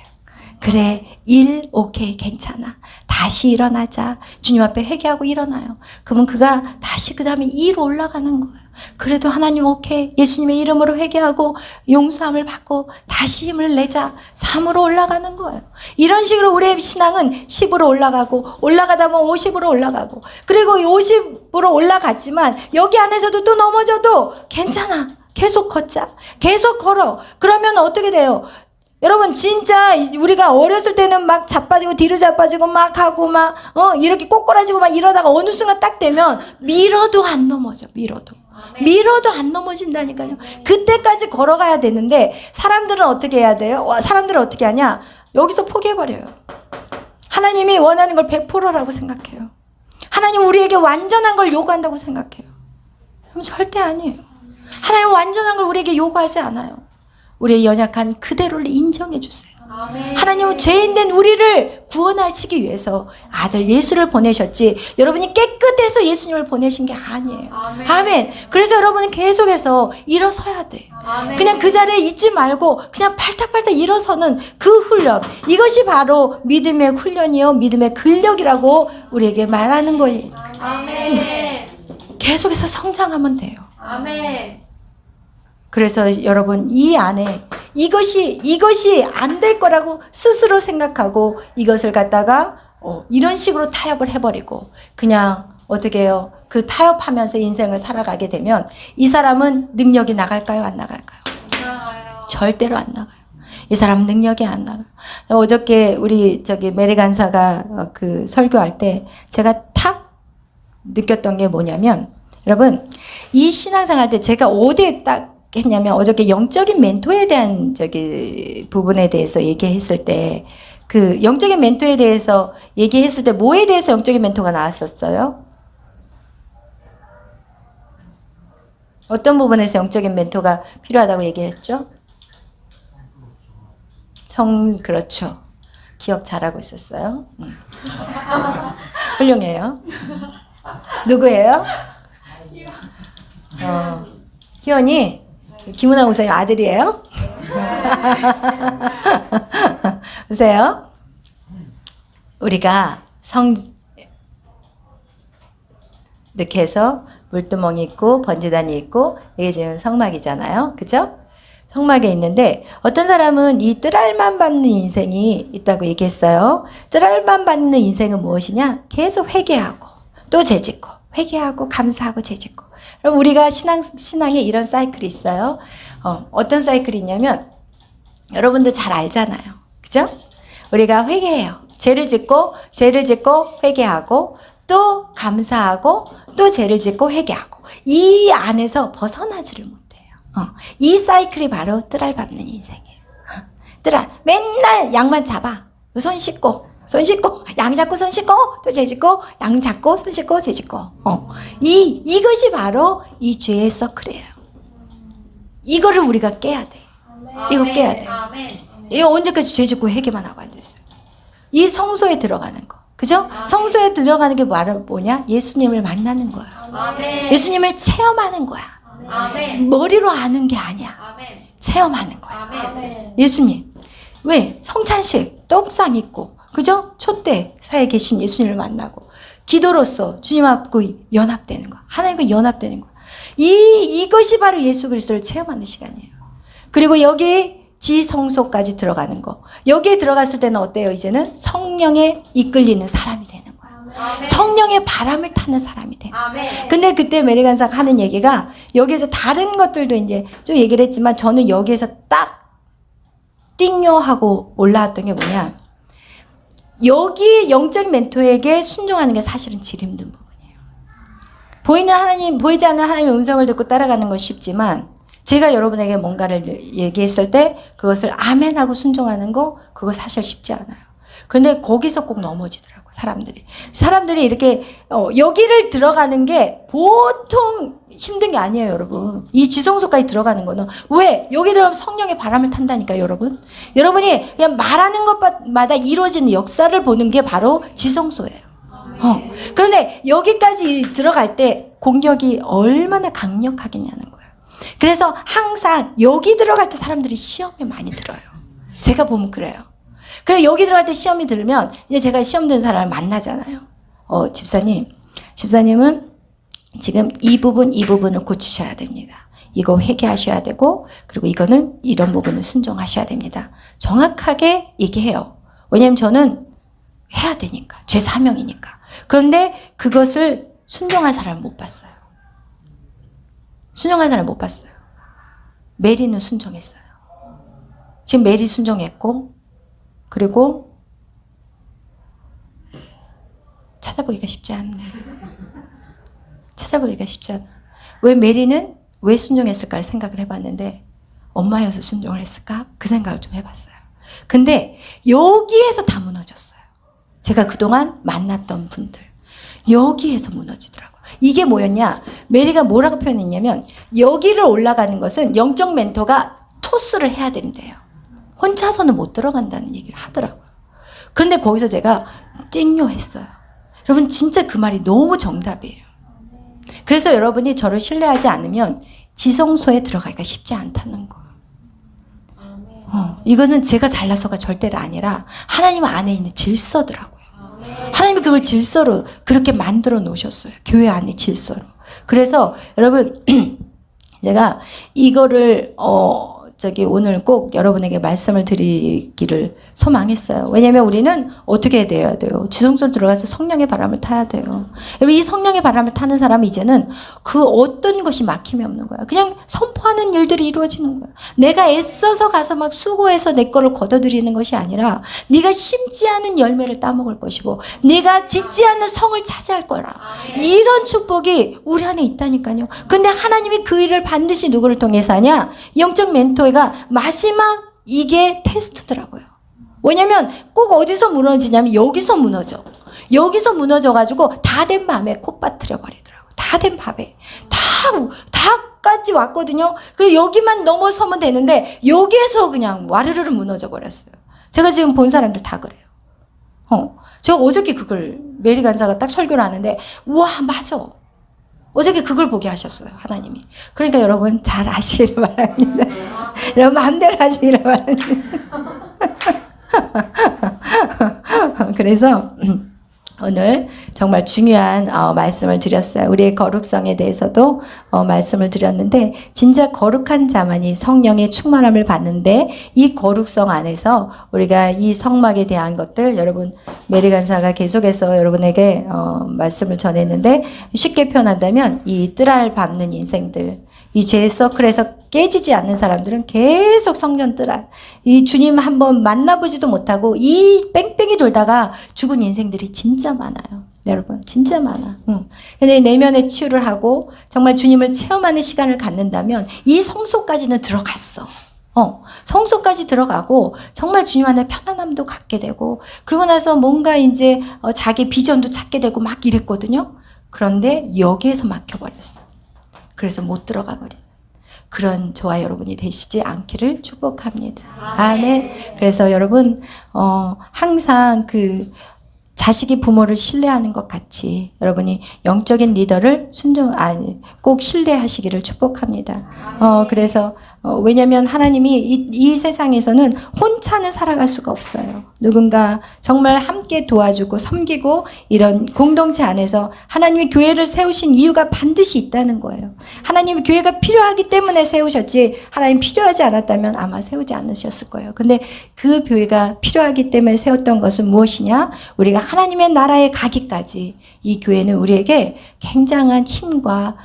그래, 1, 오케이, 괜찮아. 다시 일어나자. 주님 앞에 회개하고 일어나요. 그러면 그가 다시 그 다음에 2로 올라가는 거예요. 그래도 하나님 오케이, 예수님의 이름으로 회개하고 용서함을 받고 다시 힘을 내자. 3으로 올라가는 거예요. 이런 식으로 우리의 신앙은 10으로 올라가고, 올라가다 보면 50으로 올라가고, 그리고 50으로 올라갔지만 여기 안에서도 또 넘어져도 괜찮아. 계속 걷자. 계속 걸어. 그러면 어떻게 돼요? 여러분 진짜 우리가 어렸을 때는 막 자빠지고 뒤로 자빠지고 막 하고 막 이렇게 꼬꾸라지고 막 이러다가 어느 순간 딱 되면 밀어도 안 넘어져. 밀어도 안 넘어진다니까요. 그때까지 걸어가야 되는데 사람들은 어떻게 해야 돼요? 사람들은 어떻게 하냐? 여기서 포기해버려요. 하나님이 원하는 걸 100%라고 생각해요. 하나님 우리에게 완전한 걸 요구한다고 생각해요. 그럼 절대 아니에요. 하나님 완전한 걸 우리에게 요구하지 않아요. 우리의 연약한 그대로를 인정해 주세요. 아멘. 하나님은 죄인된 우리를 구원하시기 위해서 아들 예수를 보내셨지 여러분이 깨끗해서 예수님을 보내신 게 아니에요. 아멘. 아멘. 그래서 여러분은 계속해서 일어서야 돼. 아멘. 그냥 그 자리에 있지 말고 그냥 팔딱팔딱 일어서는 그 훈련. 이것이 바로 믿음의 훈련이요 믿음의 근력이라고 우리에게 말하는 거예요. 아멘. 계속해서 성장하면 돼요. 아멘. 그래서 여러분 이 안에 이것이 안 될 거라고 스스로 생각하고 이것을 갖다가 이런 식으로 타협을 해버리고 그냥 어떻게 해요? 그 타협하면서 인생을 살아가게 되면 이 사람은 능력이 나갈까요? 안 나갈까요? 나가요. 절대로 안 나가요. 이 사람 능력이 안 나가요. 어저께 우리 메리 간사가 그 설교할 때 제가 탁 느꼈던 게 뭐냐면 여러분 이 신앙생활 때 제가 어디에 딱 했냐면 어저께 영적인 멘토에 대한 부분에 대해서 얘기했을 때 그 영적인 멘토에 대해서 얘기했을 때 뭐에 대해서 영적인 멘토가 나왔었어요? 어떤 부분에서 영적인 멘토가 필요하다고 얘기했죠? 그렇죠. 기억 잘하고 있었어요. 훌륭해요. 누구예요? 희원이 김은아 목사님 아들이에요? 보세요. 우리가 이렇게 해서 물두멍이 있고 번지단이 있고 이게 지금 성막이잖아요. 그죠? 성막에 있는데 어떤 사람은 이 뜨랄만 받는 인생이 있다고 얘기했어요. 뜨랄만 받는 인생은 무엇이냐? 계속 회개하고 또 재짓고 회개하고 감사하고 재짓고. 그럼 우리가 신앙에 이런 사이클이 있어요. 어떤 사이클이 있냐면 여러분도 잘 알잖아요. 그죠? 우리가 회개해요. 죄를 짓고 회개하고 또 감사하고 또 죄를 짓고 회개하고 이 안에서 벗어나지를 못해요. 이 사이클이 바로 뜨랄 밟는 인생이에요. 뜨랄 맨날 양만 잡아. 손 씻고 양 잡고 손 씻고 또 죄 짓고 양 잡고 손 씻고 죄 짓고 이것이 바로 이 죄의 서클이에요. 이거를 우리가 깨야 돼. 이거 깨야 돼. 아멘. 이거 언제까지 죄 짓고 회개만 하고 앉아있어요. 이 성소에 들어가는 거. 그죠? 성소에 들어가는 게 뭐냐? 예수님을 만나는 거야. 아멘. 예수님을 체험하는 거야. 아멘. 머리로 아는 게 아니야. 아멘. 체험하는 거야. 아멘. 예수님. 왜? 성찬식, 떡상 있고, 그죠? 촛대 사이에 계신 예수님을 만나고, 기도로서 주님 앞과 연합되는 거. 하나님과 연합되는 거. 이것이 바로 예수 그리스도를 체험하는 시간이에요. 그리고 여기 지성소까지 들어가는 거. 여기에 들어갔을 때는 어때요? 이제는 성령에 이끌리는 사람이 되는 거야. 아멘. 성령의 바람을 타는 사람이 돼. 아멘. 근데 그때 메리 간사가 하는 얘기가 여기에서 다른 것들도 이제 좀 얘기를 했지만 저는 여기에서 딱 띵요하고 올라왔던 게 뭐냐. 여기 영적 멘토에게 순종하는 게 사실은 제일 힘든 부분이에요. 보이지 않는 하나님의 음성을 듣고 따라가는 건 쉽지만 제가 여러분에게 뭔가를 얘기했을 때 그것을 아멘하고 순종하는 거 그거 사실 쉽지 않아요. 근데 거기서 꼭 넘어지더라고 사람들이 이렇게 여기를 들어가는 게 보통 힘든 게 아니에요, 여러분. 이 지성소까지 들어가는 거는 왜? 여기 들어가면 성령의 바람을 탄다니까요, 여러분. 여러분이 그냥 말하는 것마다 이루어지는 역사를 보는 게 바로 지성소예요. 그런데 여기까지 들어갈 때 공격이 얼마나 강력하겠냐는 거예요. 그래서 항상 여기 들어갈 때 사람들이 시험에 많이 들어요. 제가 보면 그래요. 그래서 여기 들어갈 때 시험이 들면 이제 제가 시험 든 사람을 만나잖아요. 집사님은 지금 이 부분을 고치셔야 됩니다. 이거 회개하셔야 되고 그리고 이거는 이런 부분을 순종하셔야 됩니다. 정확하게 얘기해요. 왜냐하면 저는 해야 되니까. 제 사명이니까. 그런데 그것을 순종한 사람을 못 봤어요. 메리는 순종했어요. 지금 메리 순종했고, 그리고 찾아보기가 쉽지 않네. 찾아보기가 쉽지 않아. 왜 메리는 왜 순종했을까를 생각을 해봤는데, 엄마여서 순종을 했을까? 그 생각을 좀 해봤어요. 근데 여기에서 다 무너졌어요. 제가 그동안 만났던 분들, 여기에서 무너지더라고요. 이게 뭐였냐? 메리가 뭐라고 표현했냐면, 여기를 올라가는 것은 영적 멘토가 토스를 해야 된대요. 혼자서는 못 들어간다는 얘기를 하더라고요. 그런데 거기서 제가 찡요했어요. 여러분, 진짜 그 말이 너무 정답이에요. 그래서 여러분이 저를 신뢰하지 않으면 지성소에 들어가기가 쉽지 않다는 거예요. 이거는 제가 잘나서가 절대로 아니라 하나님 안에 있는 질서더라고요. 하나님이 그걸 질서로 그렇게 만들어 놓으셨어요. 교회 안에 질서로. 그래서 여러분, 제가 이거를 오늘 꼭 여러분에게 말씀을 드리기를 소망했어요. 왜냐하면 우리는 어떻게 해야 돼요? 지성소로 들어가서 성령의 바람을 타야 돼요. 이 성령의 바람을 타는 사람은 이제는 그 어떤 것이 막힘이 없는 거야. 그냥 선포하는 일들이 이루어지는 거야. 내가 애써서 가서 막 수고해서 내 거를 거둬들이는 것이 아니라 네가 심지 않은 열매를 따먹을 것이고 네가 짓지 않는 성을 차지할 거라. 이런 축복이 우리 안에 있다니까요. 근데 하나님이 그 일을 반드시 누구를 통해서 하냐? 영적 멘토가 마지막 이게 테스트더라고요. 왜냐면 꼭 어디서 무너지냐면 여기서 무너져. 여기서 무너져가지고 다 된 밤에 콧바트려 버리더라고요. 다 된 밤에. 다까지 왔거든요. 그리고 여기만 넘어서면 되는데 여기에서 그냥 와르르르 무너져 버렸어요. 제가 지금 본 사람들 다 그래요. 제가 어저께 그걸 메리 간사가 딱 설교를 하는데 우와 맞아. 어저께 그걸 보게 하셨어요. 하나님이. 그러니까 여러분 잘 아시기를 바랍니다. 여러분 마음대로 하시기를 바랍니다. 그래서 오늘 정말 중요한 말씀을 드렸어요. 우리의 거룩성에 대해서도 말씀을 드렸는데 진짜 거룩한 자만이 성령의 충만함을 받는데 이 거룩성 안에서 우리가 이 성막에 대한 것들 여러분 메리 간사가 계속해서 여러분에게 말씀을 전했는데 쉽게 표현한다면 이 뜰알 밟는 인생들 이 죄의 서클에서 깨지지 않는 사람들은 계속 성전 뜰알 이 주님 한번 만나보지도 못하고 이 뺑뺑이 돌다가 죽은 인생들이 진짜 많아요. 여러분 진짜 많아. 근데 내면의 치유를 하고 정말 주님을 체험하는 시간을 갖는다면 이 성소까지는 들어갔어. 성소까지 들어가고 정말 주님 안에 편안함도 갖게 되고 그러고 나서 뭔가 이제 자기 비전도 찾게 되고 막 이랬거든요. 그런데 여기에서 막혀버렸어. 그래서 못 들어가 버린 그런 저와 여러분이 되시지 않기를 축복합니다. 아멘. 그래서 여러분 항상 그 자식이 부모를 신뢰하는 것 같이 여러분이 영적인 리더를 꼭 신뢰하시기를 축복합니다. 그래서 왜냐하면 하나님이 이 세상에서는 혼자는 살아갈 수가 없어요. 누군가 정말 함께 도와주고 섬기고 이런 공동체 안에서 하나님이 교회를 세우신 이유가 반드시 있다는 거예요. 하나님이 교회가 필요하기 때문에 세우셨지 하나님 필요하지 않았다면 아마 세우지 않으셨을 거예요. 근데 그 교회가 필요하기 때문에 세웠던 것은 무엇이냐? 우리가 하나님의 나라에 가기까지 이 교회는 우리에게 굉장한 힘과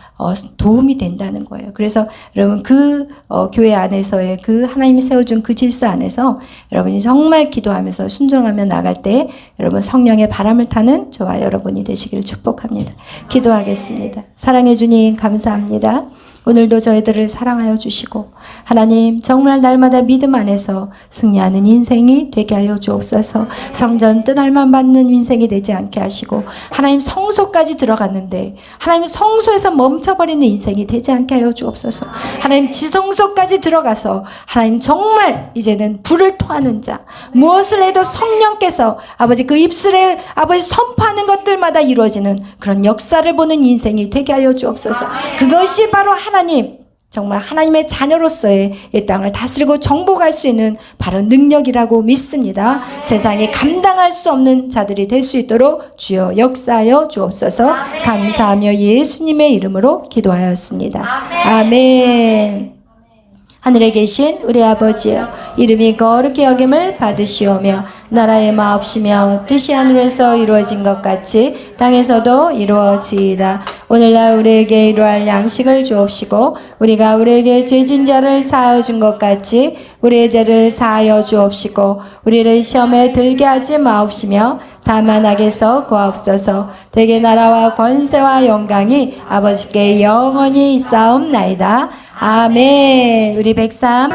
도움이 된다는 거예요. 그래서 여러분 그 교회 안에서의 그 하나님이 세워준 그 질서 안에서 여러분이 정말 기도하면서 순종하며 나갈 때 여러분 성령의 바람을 타는 저와 여러분이 되시기를 축복합니다. 기도하겠습니다. 사랑해 주님 감사합니다. 오늘도 저희들을 사랑하여 주시고 하나님 정말 날마다 믿음 안에서 승리하는 인생이 되게 하여 주옵소서. 성전 뜰알만 받는 인생이 되지 않게 하시고 하나님 성소까지 들어갔는데 하나님 성소에서 멈춰버리는 인생이 되지 않게 하여 주옵소서. 하나님 지성소까지 들어가서 하나님 정말 이제는 불을 토하는 자 무엇을 해도 성령께서 아버지 그 입술에 아버지 선포하는 것들마다 이루어지는 그런 역사를 보는 인생이 되게 하여 주옵소서. 그것이 바로 하나님 정말 하나님의 자녀로서의 이 땅을 다스리고 정복할 수 있는 바로 능력이라고 믿습니다. 세상에 감당할 수 없는 자들이 될 수 있도록 주여 역사하여 주옵소서. 감사하며 예수님의 이름으로 기도하였습니다. 아멘. 하늘에 계신 우리 아버지여, 이름이 거룩히 여김을 받으시오며 나라의 마옵시며 뜻이 하늘에서 이루어진 것 같이 땅에서도 이루어지이다. 오늘날 우리에게 이루할 양식을 주옵시고 우리가 우리에게 죄진 자를 사하여 준 것 같이 우리의 죄를 사하여 주옵시고 우리를 시험에 들게 하지 마옵시며 다만 악에서 구하옵소서. 대개 나라와 권세와 영광이 아버지께 영원히 있사옵나이다. 아멘. 우리 103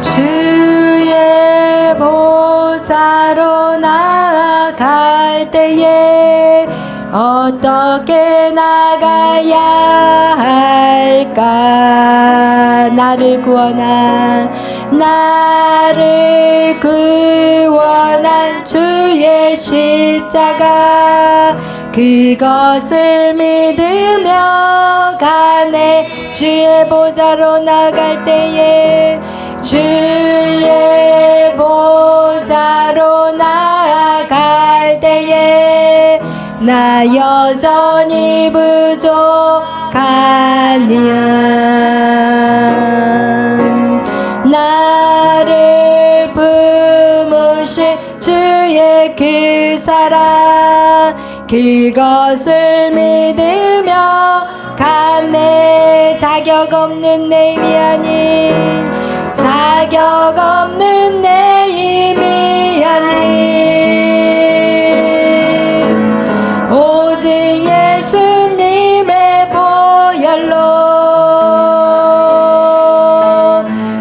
주의 보좌로 나아갈 때에 어떻게 나가야 할까? 나를 구원한 주의 십자가, 그것을 믿으며 가네. 주의 보좌로 나갈 때에, 주의 보좌로 나갈 때에 나 여전히 부족하니은 나를 품으신 주의 그 사랑, 그것을 믿으며 가네. 자격 없는 내 힘이 아닌, 자격 없는 내 힘이 아닌 오직 예수님의 보혈로,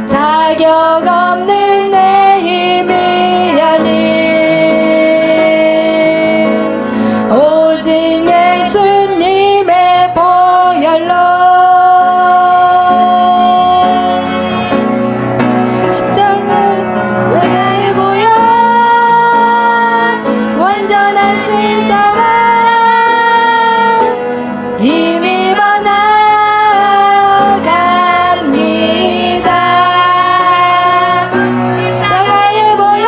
자격 없는 내 힘이 아닌 오직 예수님의 보혈로. 십자가의 보혈, 완전하신 사랑, 힘입어 나갑니다. 십자가의 보혈,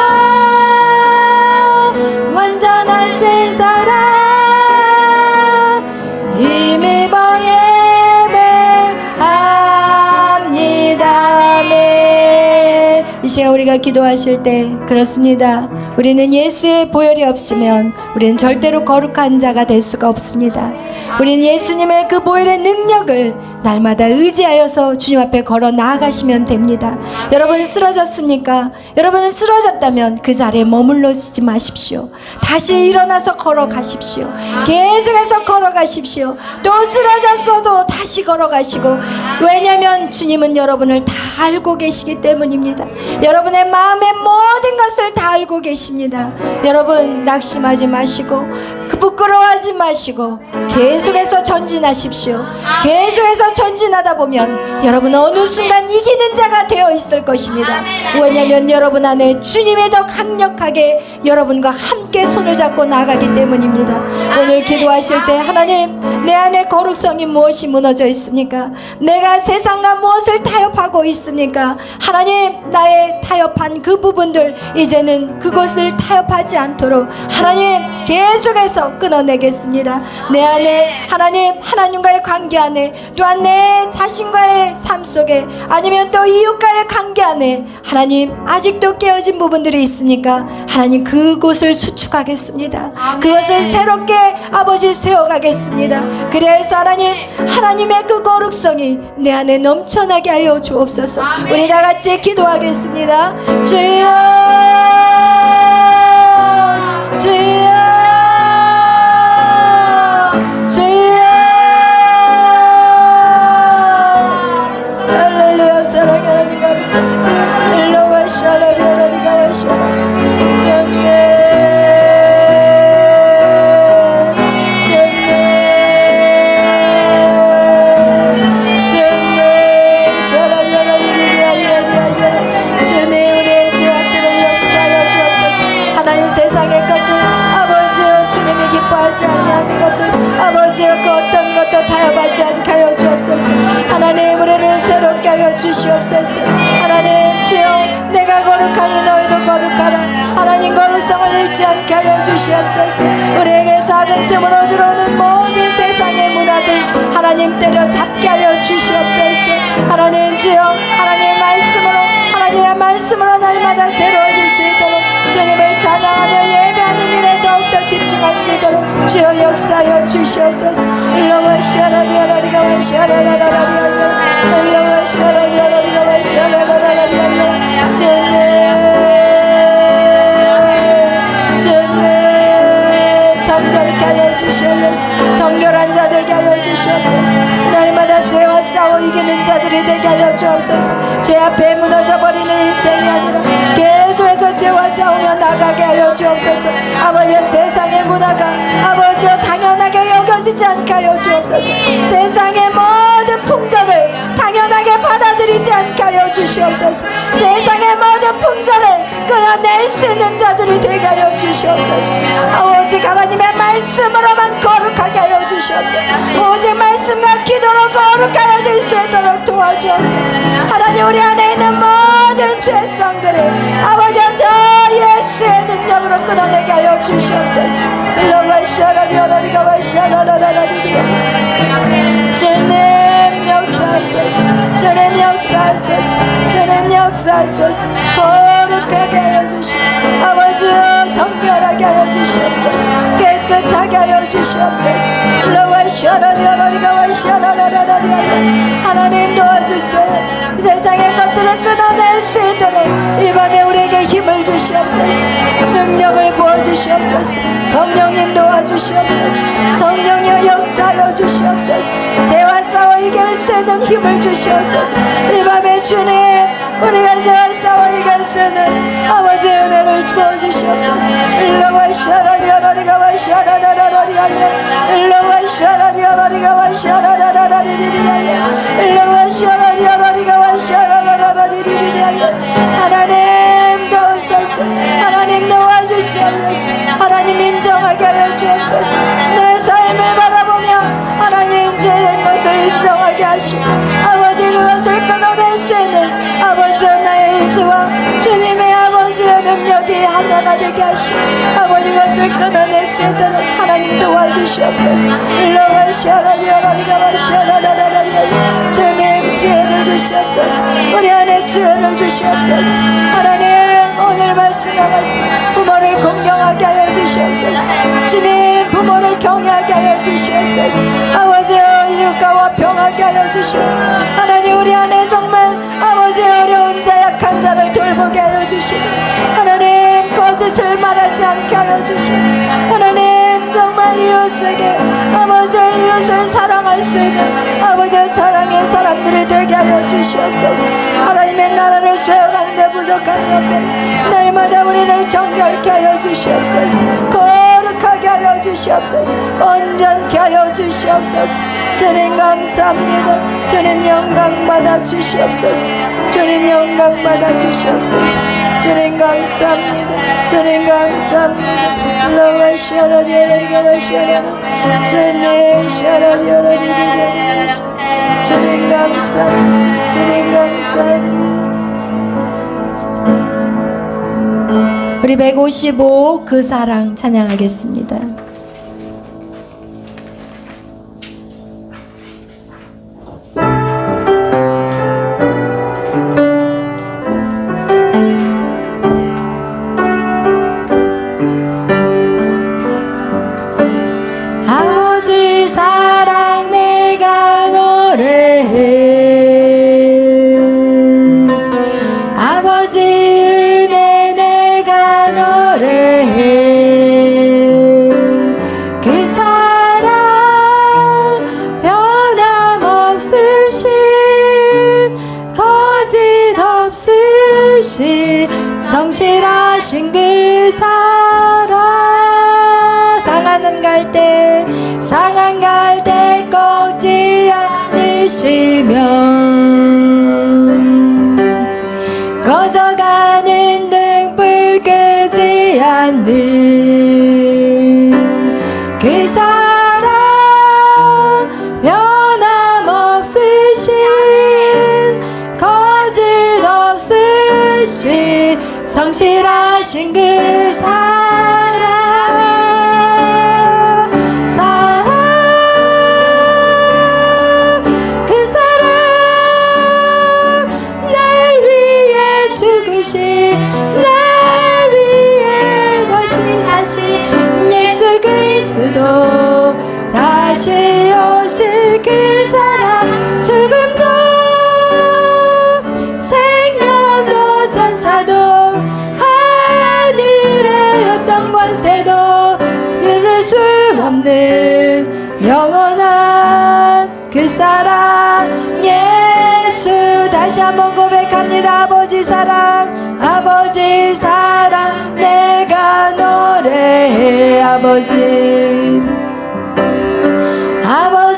완전하신 사랑, 힘입어 예배합니다. 아멘. 이 시간 우리가 기도하실 때 그렇습니다. 우리는 예수의 보혈이 없으면 우리는 절대로 거룩한 자가 될 수가 없습니다. 우리는 예수님의 그 보혈의 능력을 날마다 의지하여서 주님 앞에 걸어 나아가시면 됩니다. 여러분 쓰러졌습니까? 여러분은 쓰러졌다면 그 자리에 머물러지지 마십시오. 다시 일어나서 걸어가십시오. 계속해서 걸어가십시오. 또 쓰러졌어도 다시 걸어가시고, 왜냐하면 주님은 여러분을 다 알고 계시기 때문입니다. 여러분의 마음의 모든 것을 다 알고 계십니다. 여러분 낙심하지 마시고 부끄러워하지 마시고 계속해서 전진하십시오. 계속해서 전진하다 보면 여러분은 어느 순간 이기는 자가 되어 있을 것입니다. 왜냐하면 여러분 안에 주님이 더 강력하게 여러분과 함께 손을 잡고 나가기 때문입니다. 오늘 기도하실 때, 하나님, 내 안에 거룩성이 무엇이 무너져 있습니까? 내가 세상과 무엇을 타협하고 있습니까? 하나님, 나의 타협한 그 부분들 이제는 그것을 타협하지 않도록 하나님 계속해서 끊어내겠습니다. 내 안에 하나님, 하나님과의 관계 안에, 또한 내 자신과의 삶 속에, 아니면 또 이웃과의 관계 안에 하나님 아직도 깨어진 부분들이 있습니까? 하나님 그곳을 수축하겠습니다. 그것을 새롭게 아버지 세워가겠습니다. 그래서 하나님, 하나님의 그 거룩성이 내 안에 넘쳐나게 하여 주옵소서. 우리 다 같이 기도하겠습니다. 주여, 주여, 주여. 할렐루야. 사랑의 하나님 감사합니다. 할렐루야. 샬롬 하나님 감사합니다. 세상의 것들 아버지여, 주님이 기뻐하지 아니하는 것들 아버지여, 그 어떤 것도 타협하지 않게 하여 주옵소서. 하나님, 우리를 새롭게 하여 주시옵소서. 하나님, 주여, 내가 거룩하니 너희도 거룩하라. 하나님 거룩성을 잃지 않게 하여 주시옵소서. 우리에게 작은 틈으로 들어오는 모든 세상의 문화들 하나님 때려잡게 하여 주시옵소서. 하나님 주여, 하나님의 말씀으로 날마다 새로워질 수 있도록 주님을 찬양하며 예배하는 일에 더욱더 집중할 수 있도록 주여 역사하여 주시옵소서. 일러와 시아라리아라리가 와 시아라라라리아리아 일러와 시아라리아라리가 와 시아라라라리아리아 주님 정결케 하여 주시옵소서. 정결한 자 되게 하여 주시옵소서. 날마다 새와 싸워 이기는 자들이 되게 하여 주옵소서. 죄 앞에 무너져 버리는 인생이 아니라 계속해서 죄와 싸우며 나가게 하여 주옵소서. 아버지의 세상의 문화가 아버지여 당연하게 여겨지지 않게 하여 주옵소서. 세상의 모든 풍조를 당연하게 받아들이지 않게 하여 주시옵소서. 세상의 모든 풍조를 끊어낼 수 있는 자들이 되게 하여 주시옵소서. 오직 하나님의 말씀으로만 거룩하게 하여 주시옵소서. 오직 말씀과 기도로 거룩하여 질 수 있도록 도와주옵소서. 하나님 우리 안에 있는 모든 죄성들을 아버지여 더 예수의 능력으로 끊어내게 하여 주시옵소서. 주님 역사하소서. 주님 역사하소서. 주님 역사하소서. 거룩하게 하여 주시옵소서. 아버지여 성결하게 하여 주시옵소서. 깨끗하게 하여 주시옵소서. 하나님 도와주세요. 세상의 것들을 끊어낼 수 있도록 이 밤에 우리에게 힘을 주시옵소서. 능력을 부어주시옵소서. 성령님 도와주시옵소서. 성령이여 역사하여 주시옵소서. 죄와 싸워 이길 수 있는 힘을 주시옵소서. 이 밤에 주님 우리가 죄와 싸워 이길 수 있는 아버지 은혜를 부어주시옵소서. 일러와 샤라리아라리가 와 샤라라라리아야 일러와 샤라리아라리가 와 샤라라라리리리아야 일러와 샤라리아라리가 와 샤라라라리리리아야 하나님 도우소서. 하나님 도와주시옵소서. 하나님 인정하게 하여 주옵소서. 내 삶을 바라보며 하나님 죄된 것을 인정하게 하시고 아버지 그것을 끊어낼 수 있는 아버지 나의 의지와 주님의 아버지의 능력이 하나가 되게 하시고 아버지 것을 끊어낼 수 있도록 하나님 도와주시옵소서. 일러와 샤라리아라리가 샤라라라리아 주님 지혜를 주시옵소서. 우리 안에 지혜를 주시옵소서. 하나님 오늘 말씀과 같이 부모를 공경하게 하여 주시옵소서. 주님 부모를 경외하게 하여 주시옵소서. 아버지 이웃과 화평하게 하여 주시옵소서. 하나님 우리 안에 정말 아버지 어려운 자 약한 자를 돌보게 하여 주시고 하나님 거짓을 말하지 않게 하여 주시고 하나님 정말 이웃에게 아버지 이웃을 사랑할 수 있는 아버지의 사랑의 사람들이 되게 하여 주시옵소서. 하나님의 나라를 세워가는데 부족함이 없도록 날마다 우리를 정결케 하여 주시옵소서. 거룩하게 하여 주시옵소서. 온전케 하여 주시옵소서. 주님 감사합니다. 주님 영광 받아 주시옵소서. 주님 영광 받아 주시옵소서. 주님 감사합니다. 주님 감사합니다. 러와 샤라리아라리가 샤라라 주님 샤라리아라리가 주님 감사합니다. 주님 감사합니다. 우리 155 그 사랑 찬양하겠습니다. 아버지 사랑 내가 노래해 아버지 은혜 내가 노래해 그 사랑 변함없으신 거짓 없으신 성실하신 그 사랑 상한 갈 때 꺾지 않으시면 꺼져가는 등불 끄지 않는 그 사랑 변함없으신 거짓 없으신 성실한 성실하신 그 사랑 그 사랑 날 위해 죽으신 날 위해 거신 사신 예수 그리스도 다시 오실 그 사랑 죽음도 생명도 전사도 하늘의 어떤 권세도 들을 수 없는 영원한 그 사랑 예수 다시 한번 고백합니다. 아버지 사랑 내가 노래해 아버지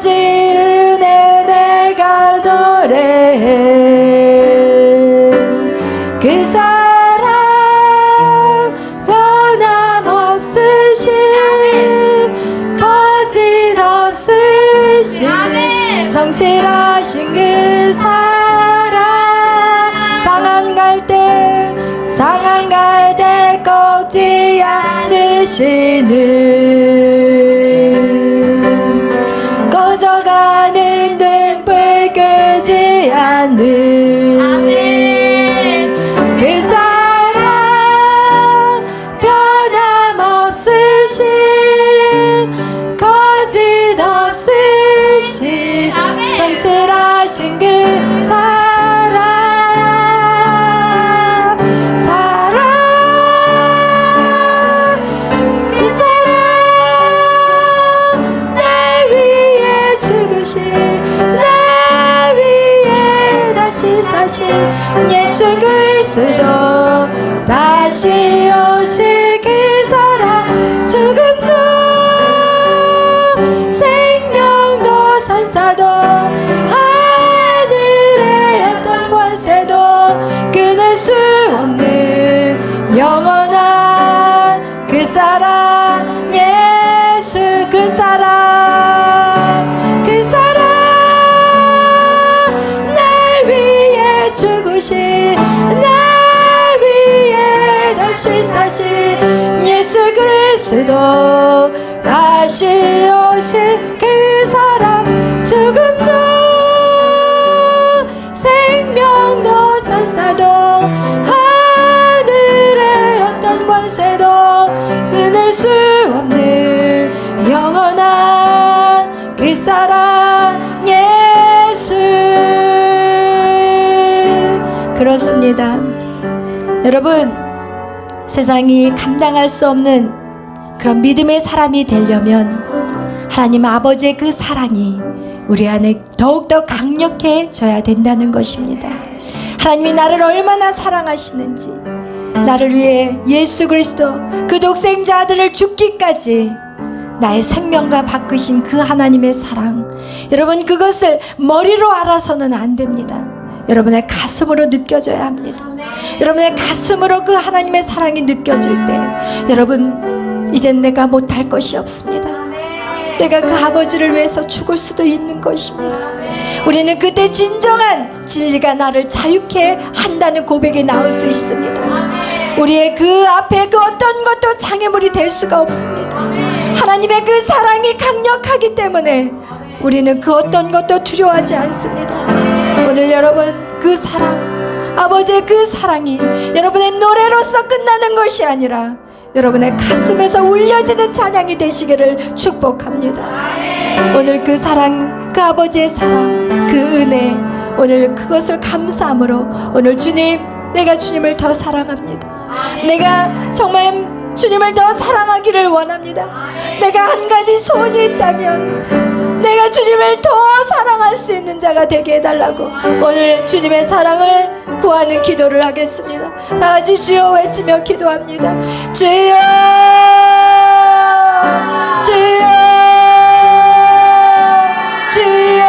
은혜 내가 노래해 그 사랑 변함없으신 거짓없으신 성실하신 그 사랑 상한 갈 때 꺾지 않으시는 꺼져가는 등불 끄지 않는 그 사랑 변함없으신 거짓없으신 성실하신 그 사랑 그 사랑 날 위해 죽으신 날 위해 다시 사신 예수 그리스도 다시 오실 그 사랑 죽음도 생명도 선사도 하늘의 어떤 권세도 끊을 수 없는 영원한 그 사랑 예수 그 사랑 날 위해 죽으신 날 위해 다시 사신 예수 그리스도 다시 오실 그 사랑 죽음도 생명도 선사도 하늘의 어떤 권세도 끊을 수 없는 영원한 그 사랑 예수 그렇습니다. 여러분 세상이 감당할 수 없는 그런 믿음의 사람이 되려면 하나님 아버지의 그 사랑이 우리 안에 더욱더 강력해져야 된다는 것입니다. 하나님이 나를 얼마나 사랑하시는지 나를 위해 예수 그리스도 그 독생자 아들을 죽기까지 나의 생명과 바꾸신 그 하나님의 사랑 여러분 그것을 머리로 알아서는 안 됩니다. 여러분의 가슴으로 느껴져야 합니다. 여러분의 가슴으로 그 하나님의 사랑이 느껴질 때 여러분 이젠 내가 못할 것이 없습니다. 내가 그 아버지를 위해서 죽을 수도 있는 것입니다. 우리는 그때 진정한 진리가 나를 자유케 한다는 고백이 나올 수 있습니다. 우리의 그 앞에 그 어떤 것도 장애물이 될 수가 없습니다. 하나님의 그 사랑이 강력하기 때문에 우리는 그 어떤 것도 두려워하지 않습니다. 오늘 여러분 그 사랑 아버지의 그 사랑이 여러분의 노래로서 끝나는 것이 아니라 여러분의 가슴에서 울려지는 찬양이 되시기를 축복합니다. 오늘 그 사랑 그 아버지의 사랑 그 은혜 오늘 그것을 감사함으로 오늘 주님 내가 주님을 더 사랑합니다. 내가 정말 주님을 더 사랑하기를 원합니다. 내가 한 가지 소원이 있다면 내가 주님을 더 사랑할 수 있는 자가 되게 해달라고 오늘 주님의 사랑을 구하는 기도를 하겠습니다. 다 같이 주여 외치며 기도합니다. 주여 주여 주여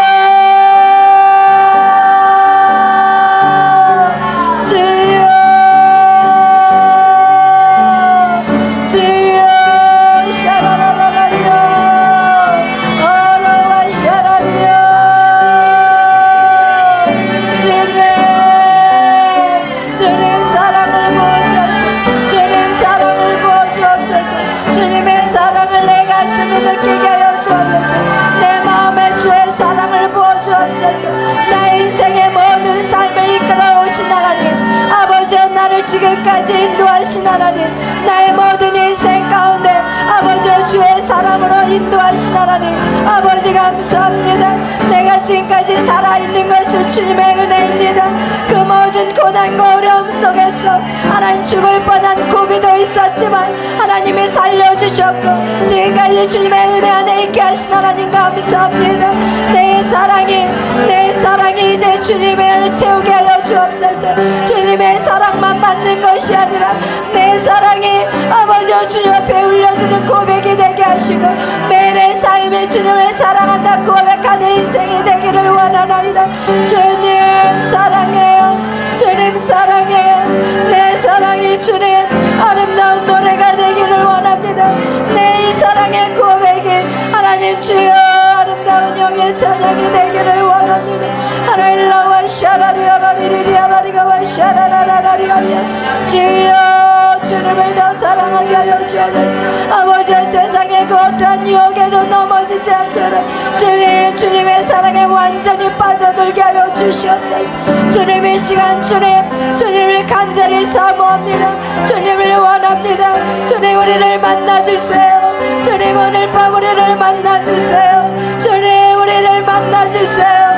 주님 인도하신 하나님 아버지 감사합니다. 내가 지금까지 살아있는 것은 주님의 은혜입니다. 그 모든 고난과 어려움 속에서 하나님 죽을 뻔한 고비도 있었지만 하나님이 살려주셨고 지금까지 주님의 은혜 안에 있게 하신 하나님 감사합니다. 내 사랑이 이제 주님을 채우게 하여 주옵소서. 주님의 사랑만 받는 것이 아니라 내 사랑이 아버지 주님 앞에 울려주는 고백이 되게 하시고 매일의 삶에 주님을 사랑한다 고백하는 인생이 되기를 원하나이다. 주님 사랑해요. 주님 사랑해요. 내 사랑이 주님 아름다운 노래가 되기를 원합니다. 내 이 사랑의 고백이 하나님 주여 아름다운 영의 찬양이 되기를 원합니다. 하나님 라와 샤라리아라리리아라리가와 샤라라라리아리아 주여 주님을 더 사랑하게 하여 주옵소서. 아버지 세상의 그 어떠한 유혹에도 넘어지지 않도록 주님의 사랑에 완전히 빠져들게 하여 주시옵소서. 주님의 시간 주님을 간절히 사모합니다. 주님을 원합니다. 주님 우리를 만나주세요. 주님 오늘 밤 우리를 만나주세요. 주님 우리를 만나주세요.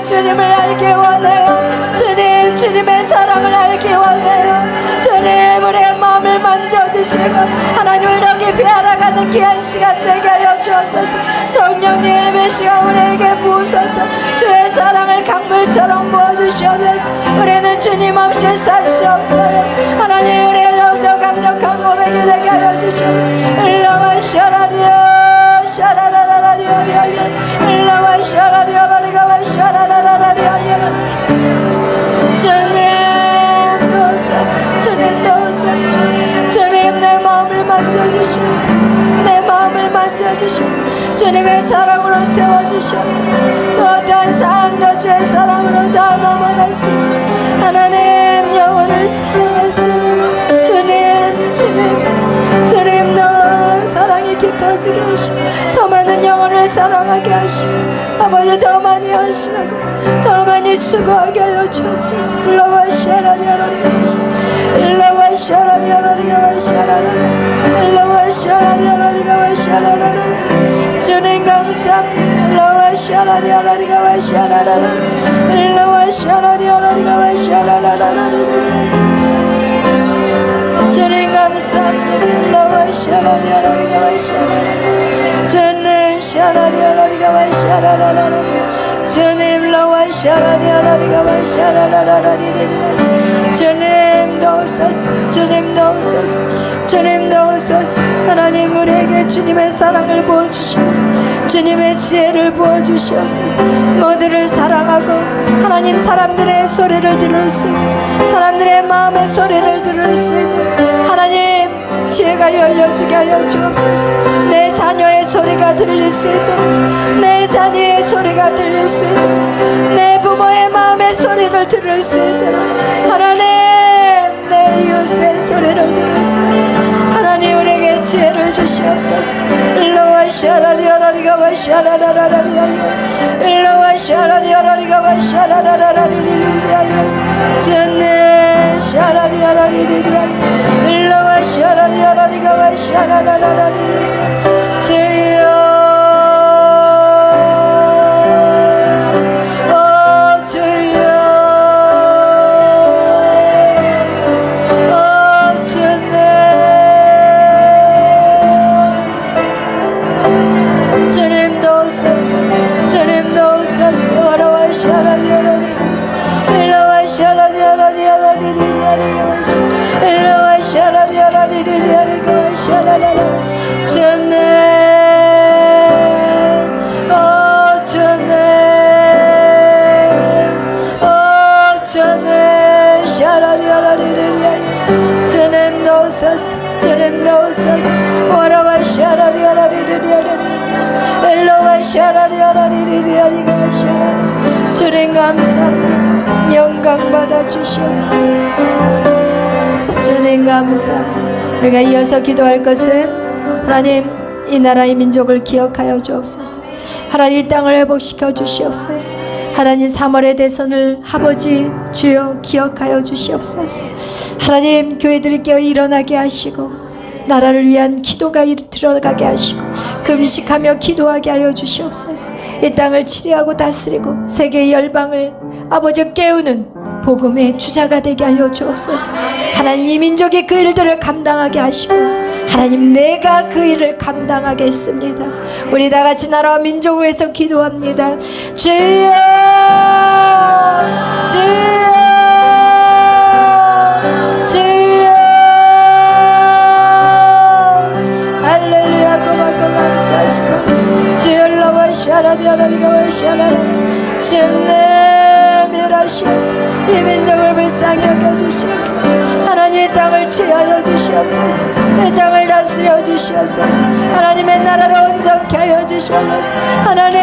주님을 알기 원해요. 주님의 사랑을 알기 원해요. 주님 우리의 마음을 만져주시고 하나님을 더 깊이 알아가는 귀한 시간 되게 하여 주옵소서. 성령님의 시간 우리에게 부으소서. 주의 사랑을 강물처럼 부어주시옵소서. 우리는 주님 없이 살 수 없어요. 하나님 우리의 더욱더 강력한 고백이 되게 하여 주시옵소서. 일러와 샤라리아 샤라라라리아리아 일러와 샤라리아라리가와 샤라라라리아리아 주님 도우소서. 주님 도우소서. 주님 내 마음을 만져주시옵소서. 내 마음을 만져주시옵소서. 주님의 사랑으로 채워주시옵소서. 또 어떠한 상황도 주의 사랑으로 다 넘어갈 수 있고 하나님 영혼을 사랑할 수 있고 주님 더 사랑이 깊어지게 하시고 더 많은 영혼을 사랑하게 하시고 아버지 더 많이 하시라고 더 많이 수고하게 하여 주옵소서. 일러와 샤라리아라리가 일러와 샤라리아라리가 샤라라 일러와 샤라리아라리가 샤라라 주님 감사합니다. 일러와 샤라리아라리가 샤라라 일러와 샤라리아라리가 샤라라라 주님 감사합니다. 일러와 샤라리아라리가 샤라라 주님 샤라리아라리가 샤라라라 주님 러와 샤라리아라리가 샤라라라리리리 주님 도우소서. 주님 도우소서. 주님 도우소서. 하나님 우리에게 주님의 사랑을 부어주시고 주님의 지혜를 부어주시옵소서. 모두를 사랑하고 하나님 사람들의 소리를 들을 수 있는 사람들의 마음의 소리를 들을 수 있는 하나님 지혜가 열려지게 하여 주옵소서. 내 자녀의 소리가 들릴 수 있도록 내 자녀의 소리가 들릴 수 있도록 내 부모의 마음의 소리를 들을 수 있도록 하나님 내 이웃의 소리를 들을 수 있도록 하나님 우리에게 지혜를 주시옵소서. 일러와 샤라리아라리가 와 샤라라라리아 일러와 샤라리아라리가 와 샤라라라리리리아 주님 샤라리아라리리아 일러와 샤라리아라리가 와 샤라라라리리아 주여 주님 도우소서. 와라와 샤라리아라리리리아리리아 엘로와 샤라리아라리리리아리가 샤라리 주님 감사합니다. 영광 받아 주시옵소서. 주님 감사합니다. 우리가 이어서 기도할 것은 하나님 이 나라의 민족을 기억하여 주옵소서. 하나님 이 땅을 회복시켜 주시옵소서. 하나님 3월의 대선을 아버지 주여 기억하여 주시옵소서. 하나님 교회들이 깨어 일어나게 하시고 나라를 위한 기도가 들어가게 하시고 금식하며 기도하게 하여 주시옵소서. 이 땅을 치리하고 다스리고 세계 열방을 아버지 깨우는 복음의 주자가 되게 하여 주옵소서. 하나님 이 민족이 그 일들을 감당하게 하시고 하나님 내가 그 일을 감당하겠습니다. 우리 다 같이 나라와 민족을 위해서 기도합니다. 주여 주여 주여 할렐루야. 고맙고 감사하시고 주여 라와 샤라디아라리가와 샤라라 주님 일하시옵소서. 이 민족을 불쌍히 여겨주시옵소서. 하나님 이 땅을 치하여 주시옵소서. 이 땅을 다스려 주시옵소서. 하나님의 나라를 온전케 하여 주시옵소서. 하나님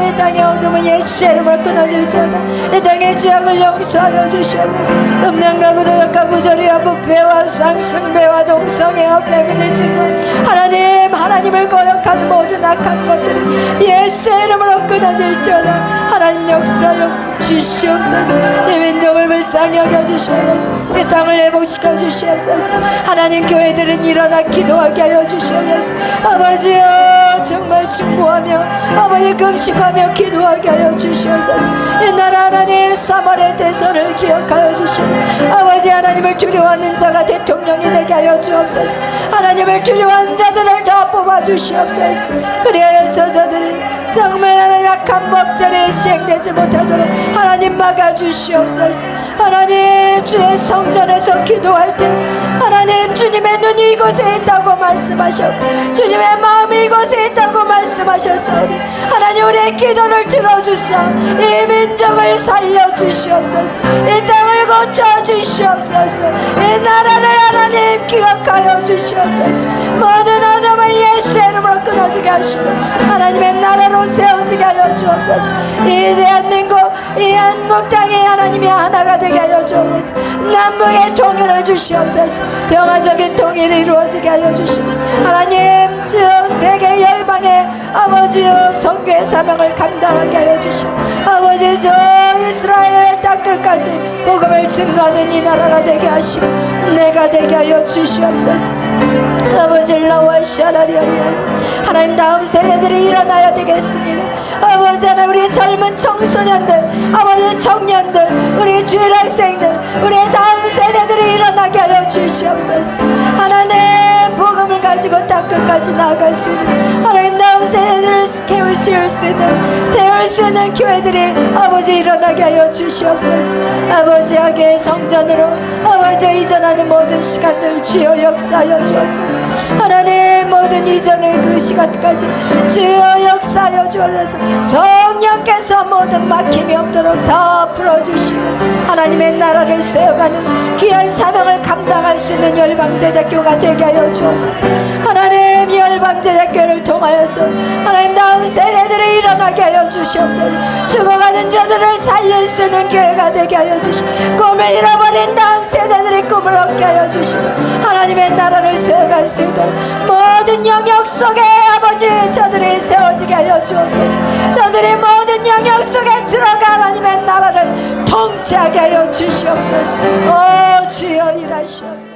이 땅의 어둠은 예수의 이름을 끊어질지어다. 이 땅의 죄악을 용서하여 주시옵소서. 음란과 부도덕과 부조리와 부패와 쌍숭배와 동성애와 페미니즘과 하나님을 거역하는 모든 악한 것들이 예수의 이름으로 끊어질지어다. 하나님 역사여 주시옵소서. 이 민족을 불쌍히 여겨주시옵소서. 이 땅을 회복시켜 주시옵소서. 하나님 교회들은 일어나 기도하게 하여 주시옵소서. 아버지여 정말 중보하며 아버지 금식하며 기도하게 하여 주시옵소서. 이 나라 하나님 3월의 대선을 기억하여 주시옵소서. 아버지 하나님을 두려워하는 자가 대통령이 되게 하여 주옵소서. 하나님을 두려워하는 자들을 더 뽑아 주시옵소서. 그리하여서 저들이 정말 하나님 악한 법들이 시행되지 못하도록 하나님 막아주시옵소서. 하나님 주의 성전에서 기도할 때 하나님 주님의 눈이 이곳에 있다고 말씀하셨고 주님의 마음이 이곳에 있다고 말씀하셨사오니 하나님 우리의 기도를 들어주사 이 민족을 살려주시옵소서. 이 땅을 고쳐주시옵소서. 이 나라를 하나님 기억하여 주시옵소서. 모든 어둠을 예수의 이름으로 끊어지게 하시고 하나님의 나라로 세워지게 하여 주옵소서. 이 대한민국 이 한국 땅에 하나님이 하나가 되게 하여 주옵소서. 남북의 통일을 주시옵소서. 평화적인 통일이 이루어지게 하여 주시고 하나님 주여 세계 열방의 아버지여 선교의 사명을 감당하게 하여 주시고 아버지 저 이스라엘 땅 끝까지 복음을 증거하는 이 나라가 되게 하시고 내가 되게 하여 주시옵소서. 아버지 라와 샤라리아리아 하나님 다음 세대들이 일어나야 되겠습니다. 아버지 하나님 우리 젊은 청소년들 아버지 청년들 우리 주일학생들 우리의 다음 세대들이 일어나게 하여 주시옵소서. 하나님 복음을 가지고 땅 끝까지 나아갈 수 있는 하나님 다음 세대들을 세울 수 있는 교회들이 아버지 일어나게 하여 주시옵소서. 아버지 하게 성전으로 아버지 이전하는 모든 시간들 주여 역사하여 주옵소서. 하나님 모든 이전의 그 시간까지 주여 역사하여 주옵소서. 성령께서 모든 막힘이 없도록 다 풀어주시고 하나님의 나라를 세워가는 귀한 사명을 감당할 수 있는 열방제자교가 되게 하여 주옵소서. 하나님 열방제자교를 통하여서 하나님 다음 세대들이 일어나게 하여 주시옵소서. 죽어가는 자들을 살릴 수 있는 교회가 되게 하여 주시고 꿈을 잃어버린 다음 세대들이 꿈을 얻게 하여 주시고 하나님의 나라를 세워갈 수 있도록 모든 영역 속에 아버지 저들이 세워지게 하여 주옵소서. 저들이 모든 영역 속에 들어가 하나님의 나라를 통치하게 하여 주시옵소서. 오 주여 일하시옵소서.